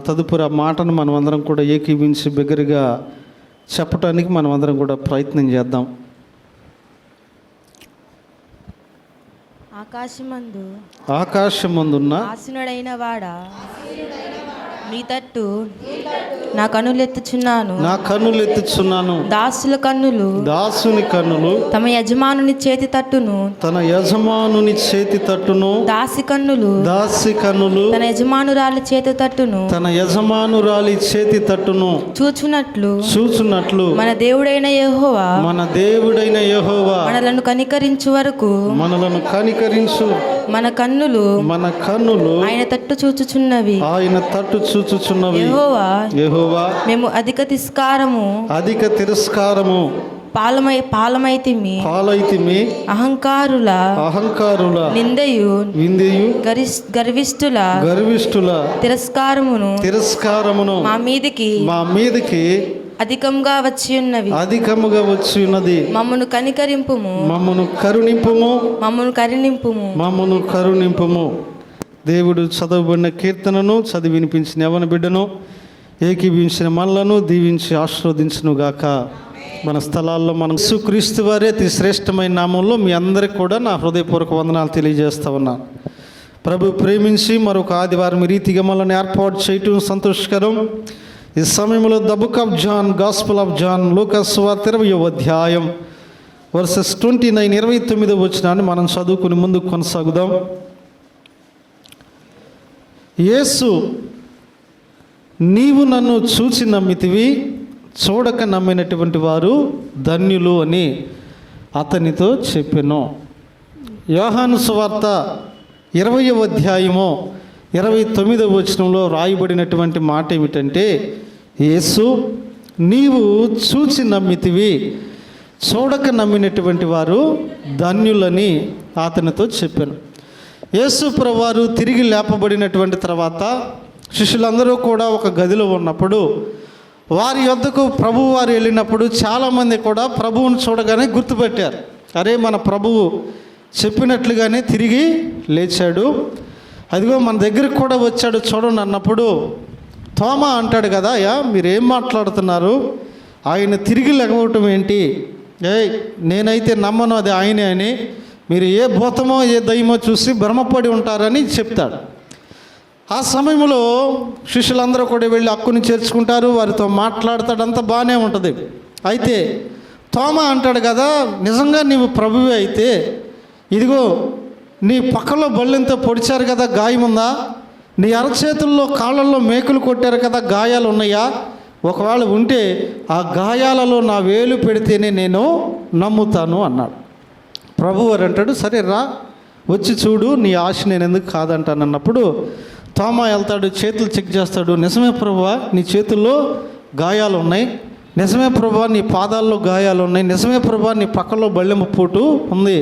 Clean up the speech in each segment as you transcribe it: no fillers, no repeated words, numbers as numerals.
తదుపరి ఆ మాటను మనమందరం కూడా ఏకీవించి బిగ్గరగా చెప్పటానికి మనమందరం కూడా ప్రయత్నం చేద్దాం. ఆకాశమందున్న ఆసీనుడైన వాడా, నీ తట్టు నా కన్నులెత్తుచున్నాను. దాసుని కన్నులు తమ యజమానుని చేతి తట్టును, దాసి కన్నులు తన యజమానురాలి చేతి తట్టును చూచునట్లు మన దేవుడైన యెహోవా మనలను కనికరించు వరకు మన కన్నులు ఆయన తట్టు చూచుచున్నవి. యెహోవా మేము అధిక తిరస్కారము పాలమైతిమి. అహంకారుల నిందయు గర్విష్ఠుల తిరస్కారమును మా మీదికి అధికముగా వచ్చి ఉన్నది. మమ్మను కరుణింపుము. దేవుడు చదవబడిన కీర్తనను చదివి వినిపించిన యవన బిడ్డను ఏకీవించిన మనలను దీవించి ఆశీర్వదించును గాక. మన స్థలాల్లో మనం యేసుక్రీస్తు వారి అతి శ్రేష్టమైన నామంలో మీ అందరికి కూడా నా హృదయపూర్వక వందనాలు తెలియజేస్తా ఉన్నాను. ప్రభు ప్రేమించి మరొక ఆదివారం రీతిగా మనల్ని ఏర్పాటు చేయటం సంతోషకరం. ఈ సమయంలో the book of John, gospel of John, లూకాసు సువార్త 20వ అధ్యాయం వర్సెస్ 29, 29వ వచనాన్ని మనం చదువుకుని ముందుకు కొనసాగుదాం. యేసు, నీవు నన్ను చూచి నమ్మితివి, చూడక నమ్మినటువంటి వారు ధన్యులు అని అతనితో చెప్పెను. యోహాను సువార్త 20వ అధ్యాయము 29వ వచనంలో రాయబడినటువంటి మాట ఏమిటంటే, యేసు, నీవు చూచి నమ్మితివి, చూడక నమ్మినటువంటి వారు ధన్యులని అతనితో చెప్పాను. యేసు ప్రభువారు తిరిగి లేపబడినటువంటి తర్వాత శిష్యులందరూ కూడా ఒక గదిలో ఉన్నప్పుడు వారి యొద్దకు ప్రభువు వారు వెళ్ళినప్పుడు చాలామంది కూడా ప్రభువును చూడగానే గుర్తుపెట్టారు. అరే, మన ప్రభువు చెప్పినట్లుగానే తిరిగి లేచాడు, అదిగో మన దగ్గరికి కూడా వచ్చాడు చూడండి అన్నప్పుడు తోమా అంటాడు కదా, అయ్యా మీరేం మాట్లాడుతున్నారు, ఆయన తిరిగి లెగవటం ఏంటి? నేనైతే నమ్మను అది ఆయనే అని, మీరు ఏ భూతమో ఏ దయ్యమో చూసి భ్రమపడి ఉంటారని చెప్తాడు. ఆ సమయంలో శిష్యులందరూ కూడా వెళ్ళి హక్కుని చేర్చుకుంటారు, వారితో మాట్లాడతాడు, అంతా బాగానే ఉంటుంది. అయితే తోమా అంటాడు కదా, నిజంగా నీవు ప్రభువే అయితే ఇదిగో నీ పక్కలో బళ్ళెంతో పొడిచారు కదా, గాయముందా? నీ అరచేతుల్లో కాళ్ళల్లో మేకులు కొట్టారు కదా, గాయాలు ఉన్నాయా? ఒకవేళ ఉంటే ఆ గాయాలలో నా వేలు పెడితేనే నేను నమ్ముతాను అన్నాడు. ప్రభువారు అంటాడు, సరే రా, వచ్చి చూడు, నీ ఆశ నేను ఎందుకు కాదంటాను అన్నప్పుడు తోమా వెళ్తాడు, చేతులు చెక్ చేస్తాడు. నిజమే ప్రభువా, నీ చేతుల్లో గాయాలు ఉన్నాయి, నిజమే ప్రభువా నీ పాదాల్లో గాయాలు ఉన్నాయి, నిజమే ప్రభువా నీ పక్కలో బళ్ళెం పోటు ఉంది,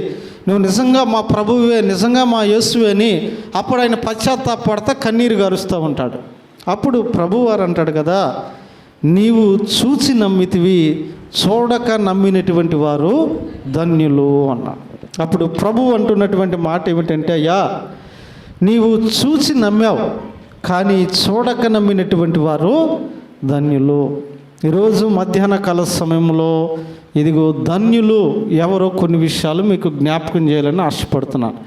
నువ్వు నిజంగా మా ప్రభువే, నిజంగా మా యేసువే అని అప్పుడు ఆయన పశ్చాత్తాపడతా కన్నీరు గారుస్తూ ఉంటాడు. అప్పుడు ప్రభువారు అంటాడు కదా, నీవు చూచి నమ్మితివి, చూడక నమ్మినటువంటి వారు ధన్యులు అన్నాడు. అప్పుడు ప్రభువు అంటున్నటువంటి మాట ఏమిటంటే, అయ్యా నీవు చూచి నమ్మావు, కానీ చూడక నమ్మినటువంటి వారు ధన్యులు. ఈరోజు మధ్యాహ్న కాల సమయంలో ఇదిగో ధన్యులు ఎవరో కొన్ని విషయాలు మీకు జ్ఞాపకం చేయాలని ఆశపడుతున్నాను.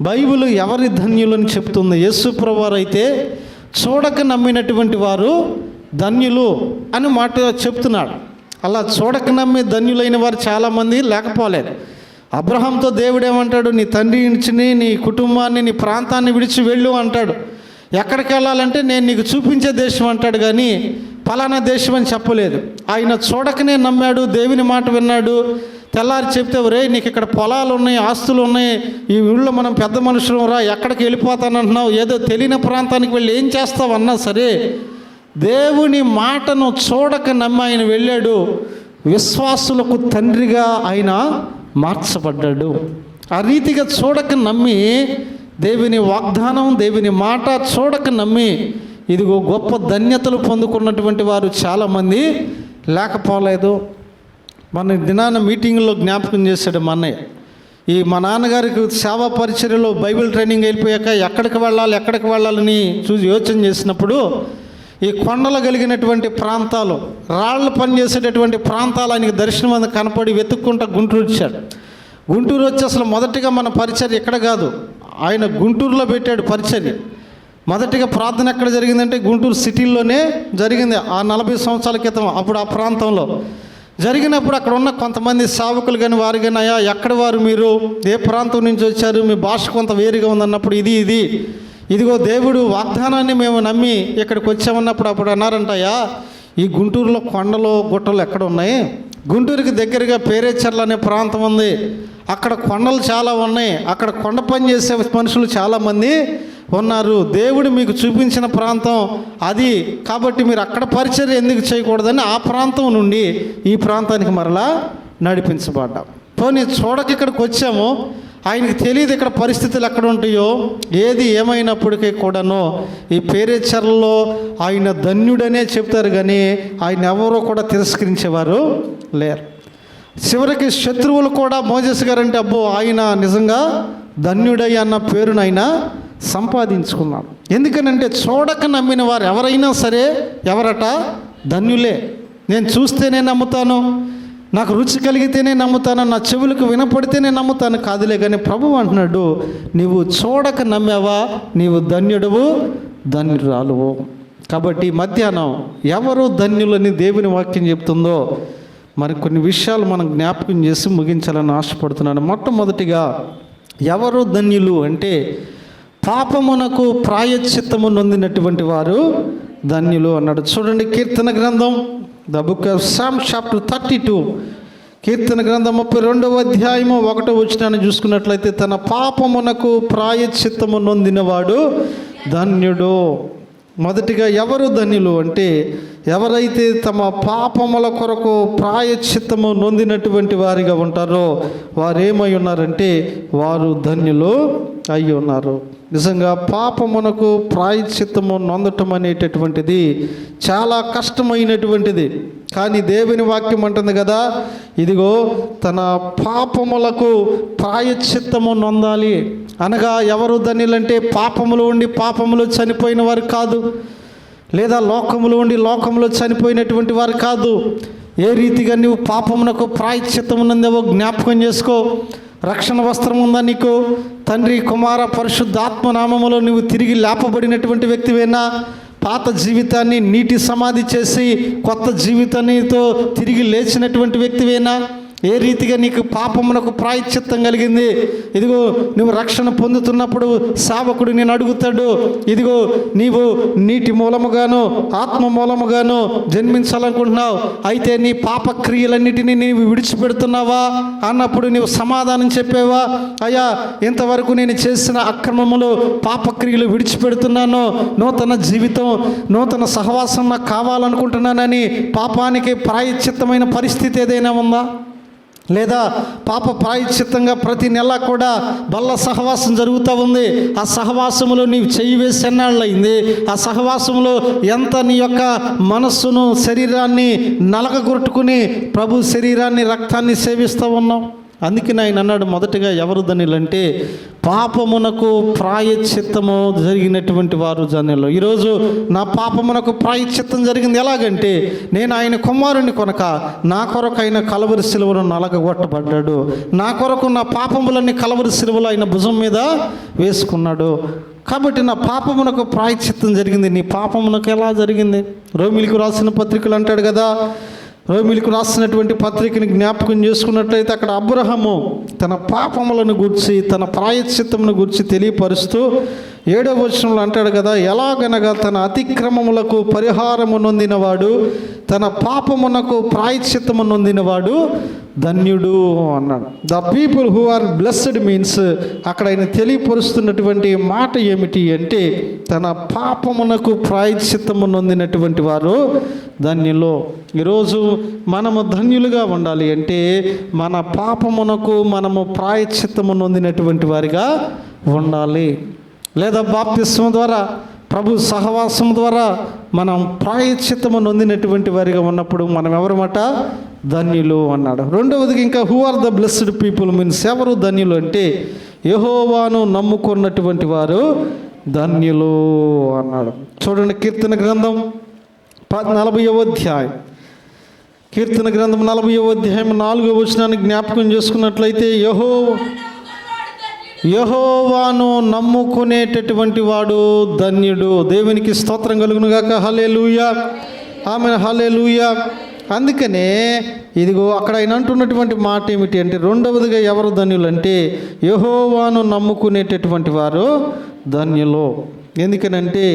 బైబిల్ ఎవరి ధన్యులని చెప్తుంది? యేసు ప్రభువారు అయితే చూడక నమ్మినటువంటి వారు ధన్యులు అని మాట చెప్తున్నాడు. అలా చూడక నమ్మి ధన్యులైన వారు చాలామంది లేకపోలేదు. అబ్రహాంతో దేవుడు ఏమంటాడు, నీ తండ్రి ఇంటిని, నీ కుటుంబాన్ని, నీ ప్రాంతాన్ని విడిచి వెళ్ళు అంటాడు. ఎక్కడికి వెళ్ళాలంటే నేను నీకు చూపించే దేశం అంటాడు, కానీ ఫలానా దేశం అని చెప్పలేదు. ఆయన చూడకనే నమ్మాడు, దేవుని మాట విన్నాడు. తెల్లారి చెప్తే, రే నీకు ఇక్కడ పొలాలు ఉన్నాయి, ఆస్తులు ఉన్నాయి, ఈ ఊళ్ళో మనం పెద్ద మనుషులు రా, ఎక్కడికి వెళ్ళిపోతానంటున్నావు, ఏదో తెలియని ప్రాంతానికి వెళ్ళి ఏం చేస్తావు అన్నా సరే దేవుని మాటను చూడక నమ్మి ఆయన వెళ్ళాడు. విశ్వాసులకు తండ్రిగా ఆయన మార్చబడ్డాడు. ఆ రీతిగా చూడక నమ్మి దేవుని వాగ్దానం, దేవుని మాట చూడక నమ్మి ఇదిగో గొప్ప ధన్యతలు పొందుకున్నటువంటి వారు చాలామంది లేకపోలేదు. మన దినాన మీటింగ్లో జ్ఞాపకం చేశాడు మా అన్నయ్య. మా నాన్నగారికి సేవా పరిచర్యలో బైబిల్ ట్రైనింగ్ వెళ్ళిపోయాక ఎక్కడికి వెళ్ళాలని చూసి యోచన చేసినప్పుడు ఈ కొండలు కలిగినటువంటి ప్రాంతాలు, రాళ్ళు పనిచేసేటటువంటి ప్రాంతాలు ఆయనకి దర్శనం అందు కనపడి వెతుక్కుంటా గుంటూరు వచ్చాడు. గుంటూరు వచ్చి అసలు మొదటిగా మన పరిచర్య ఇక్కడ కాదు, ఆయన గుంటూరులో పెట్టాడు పరిచర్య. మొదటిగా ప్రార్థన ఎక్కడ జరిగిందంటే గుంటూరు సిటీల్లోనే జరిగింది. ఆ 40 సంవత్సరాల క్రితం అప్పుడు ఆ ప్రాంతంలో జరిగినప్పుడు అక్కడ ఉన్న కొంతమంది సేవకులు కానీ వారు కానీ, అయ్యా ఎక్కడ వారు, మీరు ఏ ప్రాంతం నుంచి వచ్చారు, మీ భాష కొంత వేరుగా ఉందన్నప్పుడు ఇదిగో దేవుడు వాగ్దానాన్ని మేము నమ్మి ఇక్కడికి వచ్చామన్నప్పుడు అప్పుడు అన్నారంట, అయ్యా ఈ గుంటూరులో కొండలు గుట్టలు ఎక్కడ ఉన్నాయి, గుంటూరుకి దగ్గరగా పేరేచర్ల అనే ప్రాంతం ఉంది, అక్కడ కొండలు చాలా ఉన్నాయి, అక్కడ కొండ పని చేసే మనుషులు చాలామంది ఉన్నారు, దేవుడు మీకు చూపించిన ప్రాంతం అది, కాబట్టి మీరు అక్కడ పరిచర్య ఎందుకు చేయకూడదని ఆ ప్రాంతం నుండి ఈ ప్రాంతానికి మరలా నడిపించబడ్డాం. పోనీ చూడక ఇక్కడికి వచ్చాము, ఆయనకి తెలియదు ఇక్కడ పరిస్థితులు ఎక్కడ ఉంటాయో. ఏది ఏమైనప్పటికీ కూడాను ఈ పేరేచర్లలో ఆయన ధన్యుడనే చెప్తారు కానీ ఆయన ఎవరో కూడా తిరస్కరించేవారు లేరు. చివరికి శత్రువులు కూడా మోజెస్ గారంటే అబ్బో ఆయన నిజంగా ధన్యుడై అన్న పేరును ఆయన సంపాదించుకున్నాడు. ఎందుకనంటే చూడక నమ్మిన వారు ఎవరైనా సరే ఎవరట ధన్యులే. నేను చూస్తేనే నమ్ముతాను, నాకు రుచి కలిగితేనే నమ్ముతాను, నా చెవులకు వినపడితేనే నమ్ముతాను కాదులే. కానీ ప్రభువు అంటున్నాడు, నీవు చూడక నమ్మావా, నీవు ధన్యుడవు, ధన్యురాలువు. కాబట్టి మధ్యాహ్నం ఎవరు ధన్యులని దేవుని వాక్యం చెప్తుందో మరి కొన్ని విషయాలు మనం జ్ఞాపకం చేసి ముగించాలని ఆశపడుతున్నాను. మొట్టమొదటిగా ఎవరు ధన్యులు అంటే పాపమునకు ప్రాయశ్చిత్తము నొందినటువంటి వారు ధన్యులు అన్నాడు. చూడండి కీర్తన గ్రంథం, the book of Psalm chapter 32, కీర్తన గ్రంథం 32వ అధ్యాయము 1వ వచనాన్ని చూసుకున్నట్లయితే, తన పాపమునకు ప్రాయశ్చిత్తము నొందినవాడు ధన్యుడు. మొదటిగా ఎవరు ధన్యులు అంటే ఎవరైతే తమ పాపముల కొరకు ప్రాయశ్చిత్తము నొందినటువంటి వారిగా ఉంటారో వారు ఏమై ఉన్నారంటే వారు ధన్యులు అయి ఉన్నారు. నిజంగా పాపమునకు ప్రాయశ్చిత్తము నొందటం అనేటటువంటిది చాలా కష్టమైనటువంటిది. కానీ దేవుని వాక్యం అంటుంది కదా, ఇదిగో తన పాపములకు ప్రాయశ్చిత్తము నొందాలి అనగా ఎవరు ధన్యులంటే పాపములు ఉండి పాపములు చనిపోయిన వారు కాదు, లేదా లోకములు ఉండి లోకములో చనిపోయినటువంటి వారు కాదు. ఏ రీతిగా నువ్వు పాపమునకు ప్రాయశ్చిత్తం ఉన్నదేవో జ్ఞాపకం చేసుకో. రక్షణ వస్త్రం ఉందా నీకు? తండ్రి కుమార పరిశుద్ధాత్మ నామములో నువ్వు తిరిగి లేపబడినటువంటి వ్యక్తివేనా? పాత జీవితాన్ని నీటి సమాధి చేసి కొత్త జీవితాన్నితో తిరిగి లేచినటువంటి వ్యక్తివేనా? ఏ రీతిగా నీకు పాపమునకు ప్రాయశ్చిత్తం కలిగింది? ఇదిగో నువ్వు రక్షణ పొందుతున్నప్పుడు సేవకుడు నేను అడుగుతాడు, ఇదిగో నీవు నీటి మూలముగాను ఆత్మ మూలముగాను జన్మించాలనుకుంటున్నావు, అయితే నీ పాప క్రియలన్నిటినీ నీవు విడిచిపెడుతున్నావా అన్నప్పుడు నీవు సమాధానం చెప్పేవా? అయ్యా ఇంతవరకు నేను చేసిన అక్రమములు పాపక్రియలు విడిచిపెడుతున్నాను, నూతన జీవితం నూతన సహవాసం నాకు కావాలనుకుంటున్నానని పాపానికి ప్రాయశ్చిత్తమైన పరిస్థితి ఏదైనా ఉందా? లేదా పాప ప్రాయశ్చిత్తంగా ప్రతి నెల కూడా బల్ల సహవాసం జరుగుతూ ఉంది. ఆ సహవాసములో నీవు చెయ్యి వేసి ఎన్నాళ్ళయింది? ఆ సహవాసంలో ఎంత నీ యొక్క మనస్సును శరీరాన్ని నలగగొట్టుకుని ప్రభు శరీరాన్ని రక్తాన్ని సేవిస్తూ ఉన్నావు? అందుకే ఆయన అన్నాడు, మొదటిగా ఎవరు ధన్యులంటే పాపమునకు ప్రాయశ్చిత్తము జరిగినటువంటి వారు ధన్యులు. ఈరోజు నా పాపమునకు ప్రాయశ్చిత్తం జరిగింది ఎలాగంటే, నేను ఆయన కుమారుని కొనక నా కొరకు ఆయన కలవరి సిలువను నలగగొట్టబడ్డాడు, నా కొరకు నా పాపములన్నీ కలవరి సిలువలో ఆయన భుజం మీద వేసుకున్నాడు. కాబట్టి నా పాపమునకు ప్రాయశ్చిత్తం జరిగింది. నీ పాపమునకు ఎలా జరిగింది? రోమిలికి రాసిన పత్రికలు అంటాడు కదా, రోమిలికి రాసినటువంటి పత్రికని జ్ఞాపకం చేసుకున్నట్లయితే అక్కడ అబ్రహాము తన పాపములను గూర్చి తన ప్రాయశ్చిత్తమును గూర్చి తెలియపరుస్తూ 7వ వచనంలో అంటాడు కదా, ఎలాగనగా తన అతిక్రమములకు పరిహారము నొందినవాడు, తన పాపమునకు ప్రాయశ్చిత్తము నొందినవాడు ధన్యుడు అన్నాడు. The people who are blessed means అక్కడ ఆయన తెలియపరుస్తున్నటువంటి మాట ఏమిటి అంటే, తన పాపమునకు ప్రాయశ్చిత్తము నొందినటువంటి వారు ధన్యులు. ఈరోజు మనము ధన్యులుగా ఉండాలి అంటే మన పాపమునకు మనము ప్రాయశ్చిత్తము నొందినటువంటి వారిగా ఉండాలి. లేదా బాప్తిస్మం ద్వారా ప్రభు సహవాసం ద్వారా మనం ప్రాయశ్చిత్తము నొందినటువంటి వారిగా ఉన్నప్పుడు మనం ఎవరమాట? ధన్యులు అన్నాడు. రెండవదికి ఇంకా who are the blessed people means ఎవరు ధన్యులు అంటే యెహోవాను నమ్ముకున్నటువంటి వారు ధన్యులు అన్నాడు. చూడండి కీర్తన గ్రంథం 40వ అధ్యాయం, కీర్తన గ్రంథం 40వ అధ్యాయం 4వ వచనాన్ని జ్ఞాపకం చేసుకున్నట్లయితే, యెహోవాను నమ్ముకునేటటువంటి వాడు ధన్యుడు. దేవునికి స్తోత్రం కలుగును గాక. హల్లెలూయా, ఆమేన్, హల్లెలూయా. అందుకనే ఇదిగో అక్కడ ఆయన అంటున్నటువంటి మాట ఏమిటి అంటే, రెండవదిగా ఎవరు ధన్యులు అంటే, యెహోవాను నమ్ముకునేటటువంటి వారు ధన్యులు. ఎందుకనంటే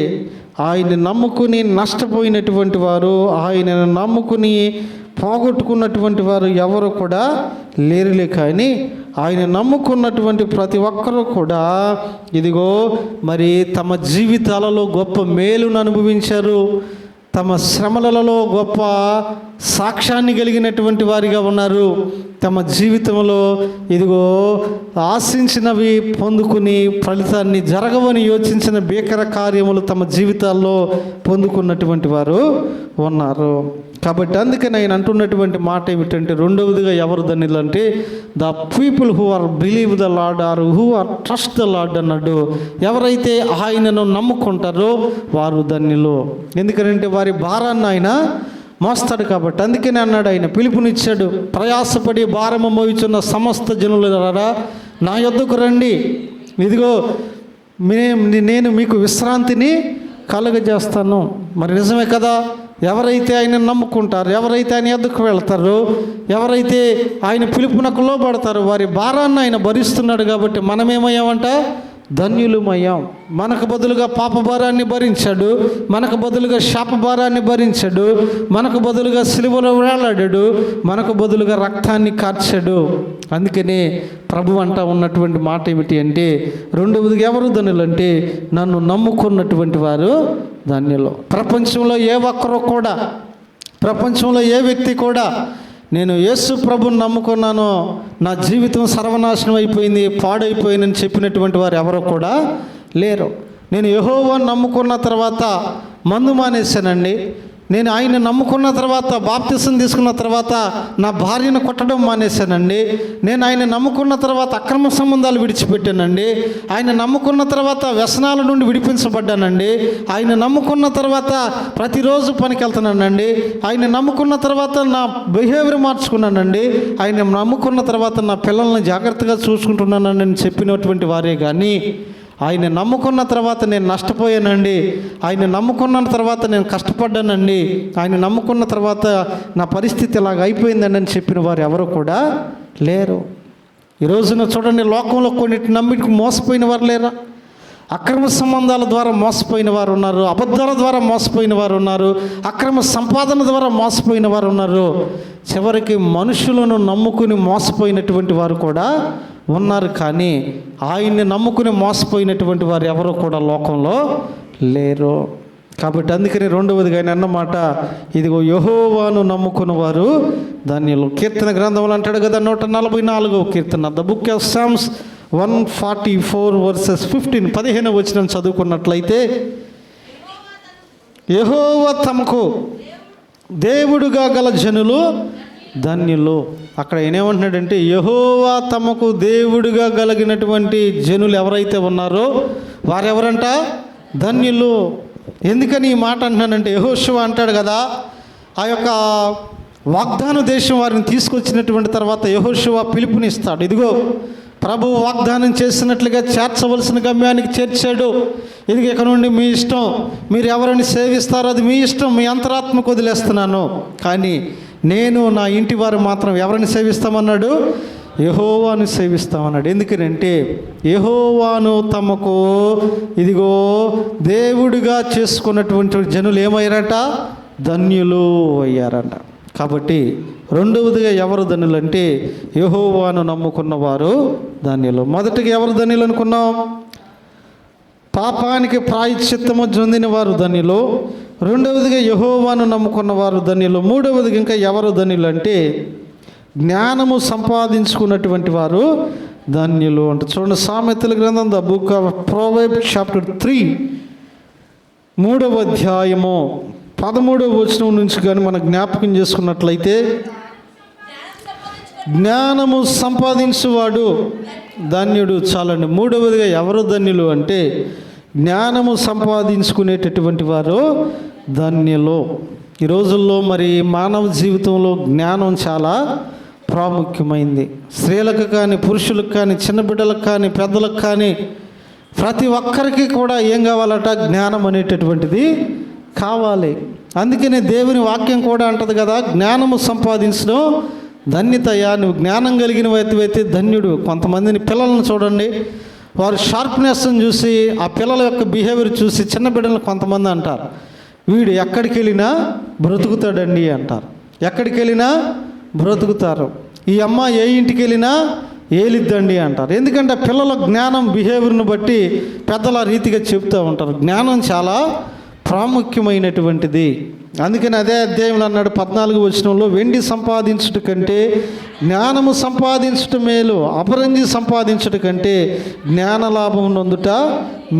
ఆయన్ని నమ్ముకుని నష్టపోయినటువంటి వారు, ఆయనను నమ్ముకుని పోగొట్టుకున్నటువంటి వారు ఎవరు కూడా లేరులే. కానీ ఆయన నమ్ముకున్నటువంటి ప్రతి ఒక్కరూ కూడా ఇదిగో మరి తమ జీవితాలలో గొప్ప మేలును అనుభవించారు. తమ శ్రమలలో గొప్ప సాక్ష్యాన్ని కలిగినటువంటి వారిగా ఉన్నారు. తమ జీవితంలో ఇదిగో ఆశించినవి పొందుకుని ఫలితాన్ని జరగవని యోచించిన భీకర కార్యములు తమ జీవితాల్లో పొందుకున్నటువంటి వారు ఉన్నారు. కాబట్టి అందుకని ఆయన అంటున్నటువంటి మాట ఏమిటంటే, రెండవదిగా ఎవరు ధన్యులు అంటే, the people who are believe the Lord or who are trust the Lord అన్నాడు. ఎవరైతే ఆయనను నమ్ముకుంటారో వారు ధన్యులు. ఎందుకంటే వారి భారాన్ని ఆయన మోస్తాడు కాబట్టి. అందుకనే అన్నాడు, ఆయన పిలుపునిచ్చాడు, ప్రయాసపడి భారము మోయుచున్న సమస్త జనులారా నా యొద్దకు రండి, ఇదిగో నేను మీకు విశ్రాంతిని కలుగజేస్తాను. మరి నిజమే కదా. ఎవరైతే ఆయన నమ్ముకుంటారో, ఎవరైతే ఆయన ఎద్దుకు వెళ్తారో, ఎవరైతే ఆయన పిలుపునకు లోబడతారో వారి భారాన్ని ఆయన భరిస్తున్నాడు. కాబట్టి మనమేమయ్యామంట, ధన్యులమయ్యాం. మనకు బదులుగా పాప భారాన్ని భరించాడు, మనకు బదులుగా శాప భారాన్ని భరించాడు, మనకు బదులుగా సిలువలో వేలాడాడు, మనకు బదులుగా రక్తాన్ని కార్చాడు. అందుకనే ప్రభు అంటా ఉన్నటువంటి మాట ఏమిటి అంటే, రెండవదిగా ఎవరు ధన్యులు అంటే, నన్ను నమ్ముకున్నటువంటి వారు ధన్యులు. ప్రపంచంలో ఏ ఒక్కరూ కూడా, ప్రపంచంలో ఏ వ్యక్తి కూడా నేను యేసు ప్రభుని నమ్ముకున్నాను, నా జీవితం సర్వనాశనం అయిపోయింది, పాడైపోయిందని చెప్పినటువంటి వారు ఎవరు కూడా లేరు. నేను యెహోవాను నమ్ముకున్న తర్వాత మందు మానేశానండి, నేను ఆయన నమ్ముకున్న తర్వాత బాప్తిసం తీసుకున్న తర్వాత నా భార్యను కొట్టడం మానేశానండి, నేను ఆయన నమ్ముకున్న తర్వాత అక్రమ సంబంధాలు విడిచిపెట్టానండి, ఆయన నమ్ముకున్న తర్వాత వ్యసనాల నుండి విడిపించబడ్డానండి, ఆయన నమ్ముకున్న తర్వాత ప్రతిరోజు పనికి వెళ్తున్నానండి, ఆయన నమ్ముకున్న తర్వాత నా బిహేవియర్ మార్చుకున్నానండి, ఆయన నమ్ముకున్న తర్వాత నా పిల్లల్ని జాగ్రత్తగా చూసుకుంటున్నానని చెప్పినటువంటి వారే కానీ, ఆయన నమ్ముకున్న తర్వాత నేను నష్టపోయానండి, ఆయన నమ్ముకున్న తర్వాత నేను కష్టపడ్డానండి, ఆయన నమ్ముకున్న తర్వాత నా పరిస్థితి ఇలాగ అయిపోయిందండి అని చెప్పిన వారు ఎవరు కూడా లేరు. ఈ రోజున చూడండి, లోకంలో కొన్నిటి నమ్మికి మోసపోయిన వారు లేరా? అక్రమ సంబంధాల ద్వారా మోసపోయిన వారు ఉన్నారు, అబద్ధాల ద్వారా మోసపోయిన వారు ఉన్నారు, అక్రమ సంపాదన ద్వారా మోసపోయిన వారు ఉన్నారు, చివరికి మనుషులను నమ్ముకుని మోసపోయినటువంటి వారు కూడా ఉన్నారు. కానీ ఆయన్ని నమ్ముకుని మోసపోయినటువంటి వారు ఎవరు కూడా లోకంలో లేరు. కాబట్టి అందుకని రెండవదిగా ఆయన అన్నమాట, ఇదిగో యెహోవాను నమ్ముకున్న వారు ధన్యులు. కీర్తన గ్రంథంలో అంటాడు కదా, 144వ కీర్తన, the book of Psalms 144 verses 15 వచనం చదువుకున్నట్లయితే, యెహోవా తమకు దేవుడుగా గల జనులు ధన్యులు. అక్కడ ఏమంటున్నాడంటే, యెహోవా తమకు దేవుడుగా కలిగినటువంటి జనులు ఎవరైతే ఉన్నారో వారెవరంట, ధన్యులు. ఎందుకని ఈ మాట అంటున్నానంటే, యెహోషువ అంటాడు కదా, ఆ యొక్క వాగ్దాన దేశం వారిని తీసుకొచ్చినటువంటి తర్వాత యెహోషువ పిలుపునిస్తాడు, ఇదిగో ప్రభు వాగ్దానం చేసినట్లుగా చేర్చవలసిన గమ్యానికి చేర్చాడు, ఇది ఇక నుండి మీ ఇష్టం, మీరు ఎవరిని సేవిస్తారో అది మీ ఇష్టం, మీ అంతరాత్మకు వదిలేస్తున్నాను, కానీ నేను నా ఇంటి వారు మాత్రం ఎవరిని సేవిస్తామన్నాడు, యెహోవాను సేవిస్తామన్నాడు. ఎందుకనంటే యెహోవాను తమకు ఇదిగో దేవుడిగా చేసుకున్నటువంటి జనులు ఏమయ్యారట, ధన్యులు అయ్యారట. కాబట్టి రెండవదిగా ఎవరు ధన్యులు అంటే, యెహోవాను నమ్ముకున్న వారు ధన్యులు. మొదటిగా ఎవరు ధన్యులు అనుకున్నాం, పాపానికి ప్రాయశ్చిత్తము పొందిన వారు ధన్యులు. రెండవదిగా యెహోవాను నమ్ముకున్న వారు ధన్యులు. మూడవదిగా ఇంకా ఎవరు ధన్యులు అంటే, జ్ఞానము సంపాదించుకున్నటువంటి వారు ధన్యులు అంటే. చూడండి, సామెతల గ్రంథం the book of Proverbs chapter 3 3వ అధ్యాయము 13వ వచనం నుంచి కానీ మనం జ్ఞాపకం చేసుకున్నట్లయితే, జ్ఞానము సంపాదించువాడు ధన్యుడు. చాలండి. మూడవదిగా ఎవరు ధన్యులు అంటే, జ్ఞానము సంపాదించుకునేటటువంటి వారు ధన్యులు. ఈ రోజుల్లో మరి మానవ జీవితంలో జ్ఞానం చాలా ప్రాముఖ్యమైంది. స్త్రీలకు కానీ, పురుషులకు కానీ, చిన్న బిడ్డలకు కానీ, పెద్దలకు కానీ, ప్రతి ఒక్కరికి కూడా ఏం కావాలట? జ్ఞానం అనేటటువంటిది కావాలి. అందుకనే దేవుని వాక్యం కూడా అంటది కదా, జ్ఞానము సంపాదించడం ధన్యతయా, నువ్వు జ్ఞానం కలిగిన వ్యక్తి ధన్యుడు. కొంతమందిని పిల్లలను చూడండి, వారు షార్ప్నెస్ని చూసి, ఆ పిల్లల యొక్క బిహేవియర్ చూసి చిన్న బిడ్డలను కొంతమంది అంటారు, వీడు ఎక్కడికి వెళ్ళినా బ్రతుకుతాడండి అంటారు. ఎక్కడికి వెళ్ళినా బ్రతుకుతారు. ఈ అమ్మ ఏ ఇంటికి వెళ్ళినా ఏలిద్దండి అంటారు. ఎందుకంటే పిల్లల జ్ఞానం బిహేవియర్ను బట్టి పెద్దల రీతిగా చెప్తూ ఉంటారు. జ్ఞానం చాలా ప్రాముఖ్యమైనటువంటిది. అందుకని అదే అధ్యాయంలో అన్నాడు 14వ వచనంలో, వెండి సంపాదించుట కంటే జ్ఞానము సంపాదించుట మేలు, అపరంజి సంపాదించుట కంటే జ్ఞానలాభం నొందుట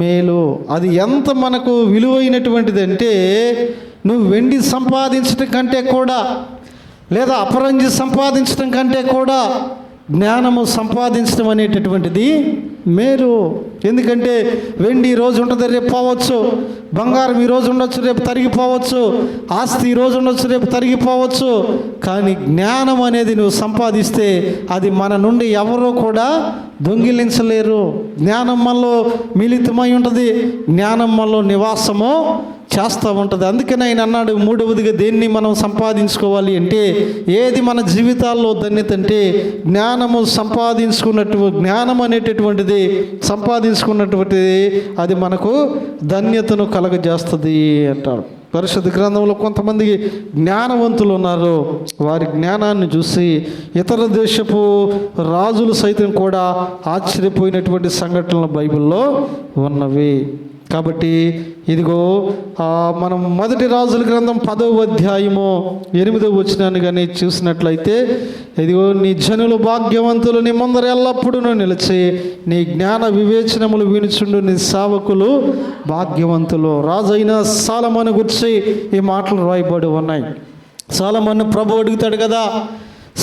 మేలు. అది ఎంత మనకు విలువైనటువంటిది అంటే, నువ్వు వెండి సంపాదించటం కంటే కూడా, లేదా అపరంజి సంపాదించడం కంటే కూడా జ్ఞానము సంపాదించడం అనేటటువంటిది మేలు. ఎందుకంటే వెండి ఈరోజు ఉంటుంది, రేపు పోవచ్చు. బంగారం ఈరోజు ఉండొచ్చు, రేపు తరిగిపోవచ్చు. ఆస్తి ఈరోజు ఉండొచ్చు, రేపు తరిగిపోవచ్చు. కానీ జ్ఞానం అనేది నువ్వు సంపాదిస్తే అది మన నుండి ఎవరో కూడా దొంగిలించలేరు. జ్ఞానం మనలో మిళితమై ఉంటుంది, జ్ఞానం మనలో నివాసము చేస్తూ ఉంటుంది. అందుకని ఆయన అన్నాడు, మూడవదిగా దేన్ని మనం సంపాదించుకోవాలి అంటే, ఏది మన జీవితాల్లో ధన్యత అంటే జ్ఞానము జ్ఞానం అనేటటువంటిది సంపాదించుకున్నటువంటిది అది మనకు ధన్యతను కలగజేస్తుంది అంటాడు. పరిశుద్ధ గ్రంథంలో కొంతమంది జ్ఞానవంతులు ఉన్నారు. వారి జ్ఞానాన్ని చూసి ఇతర దేశపు రాజులు సైతం కూడా ఆశ్చర్యపోయినటువంటి సంఘటనలు బైబిల్లో ఉన్నవి. కాబట్టి ఇదిగో మనం మొదటి రాజుల గ్రంథం 10వ అధ్యాయము 8వ వచనాన్ని కానీ చూసినట్లయితే, ఇదిగో నీ జనులు భాగ్యవంతులు, నీ ముందర ఎల్లప్పుడూ నిలిచి నీ జ్ఞాన వివేచనములు వినుచుండు నీ సేవకులు భాగ్యవంతులు. రాజైన సొలొమోను గురించి ఈ మాటలు రాయబడి ఉన్నాయి. సొలొమోను ప్రభు అడుగుతాడు కదా,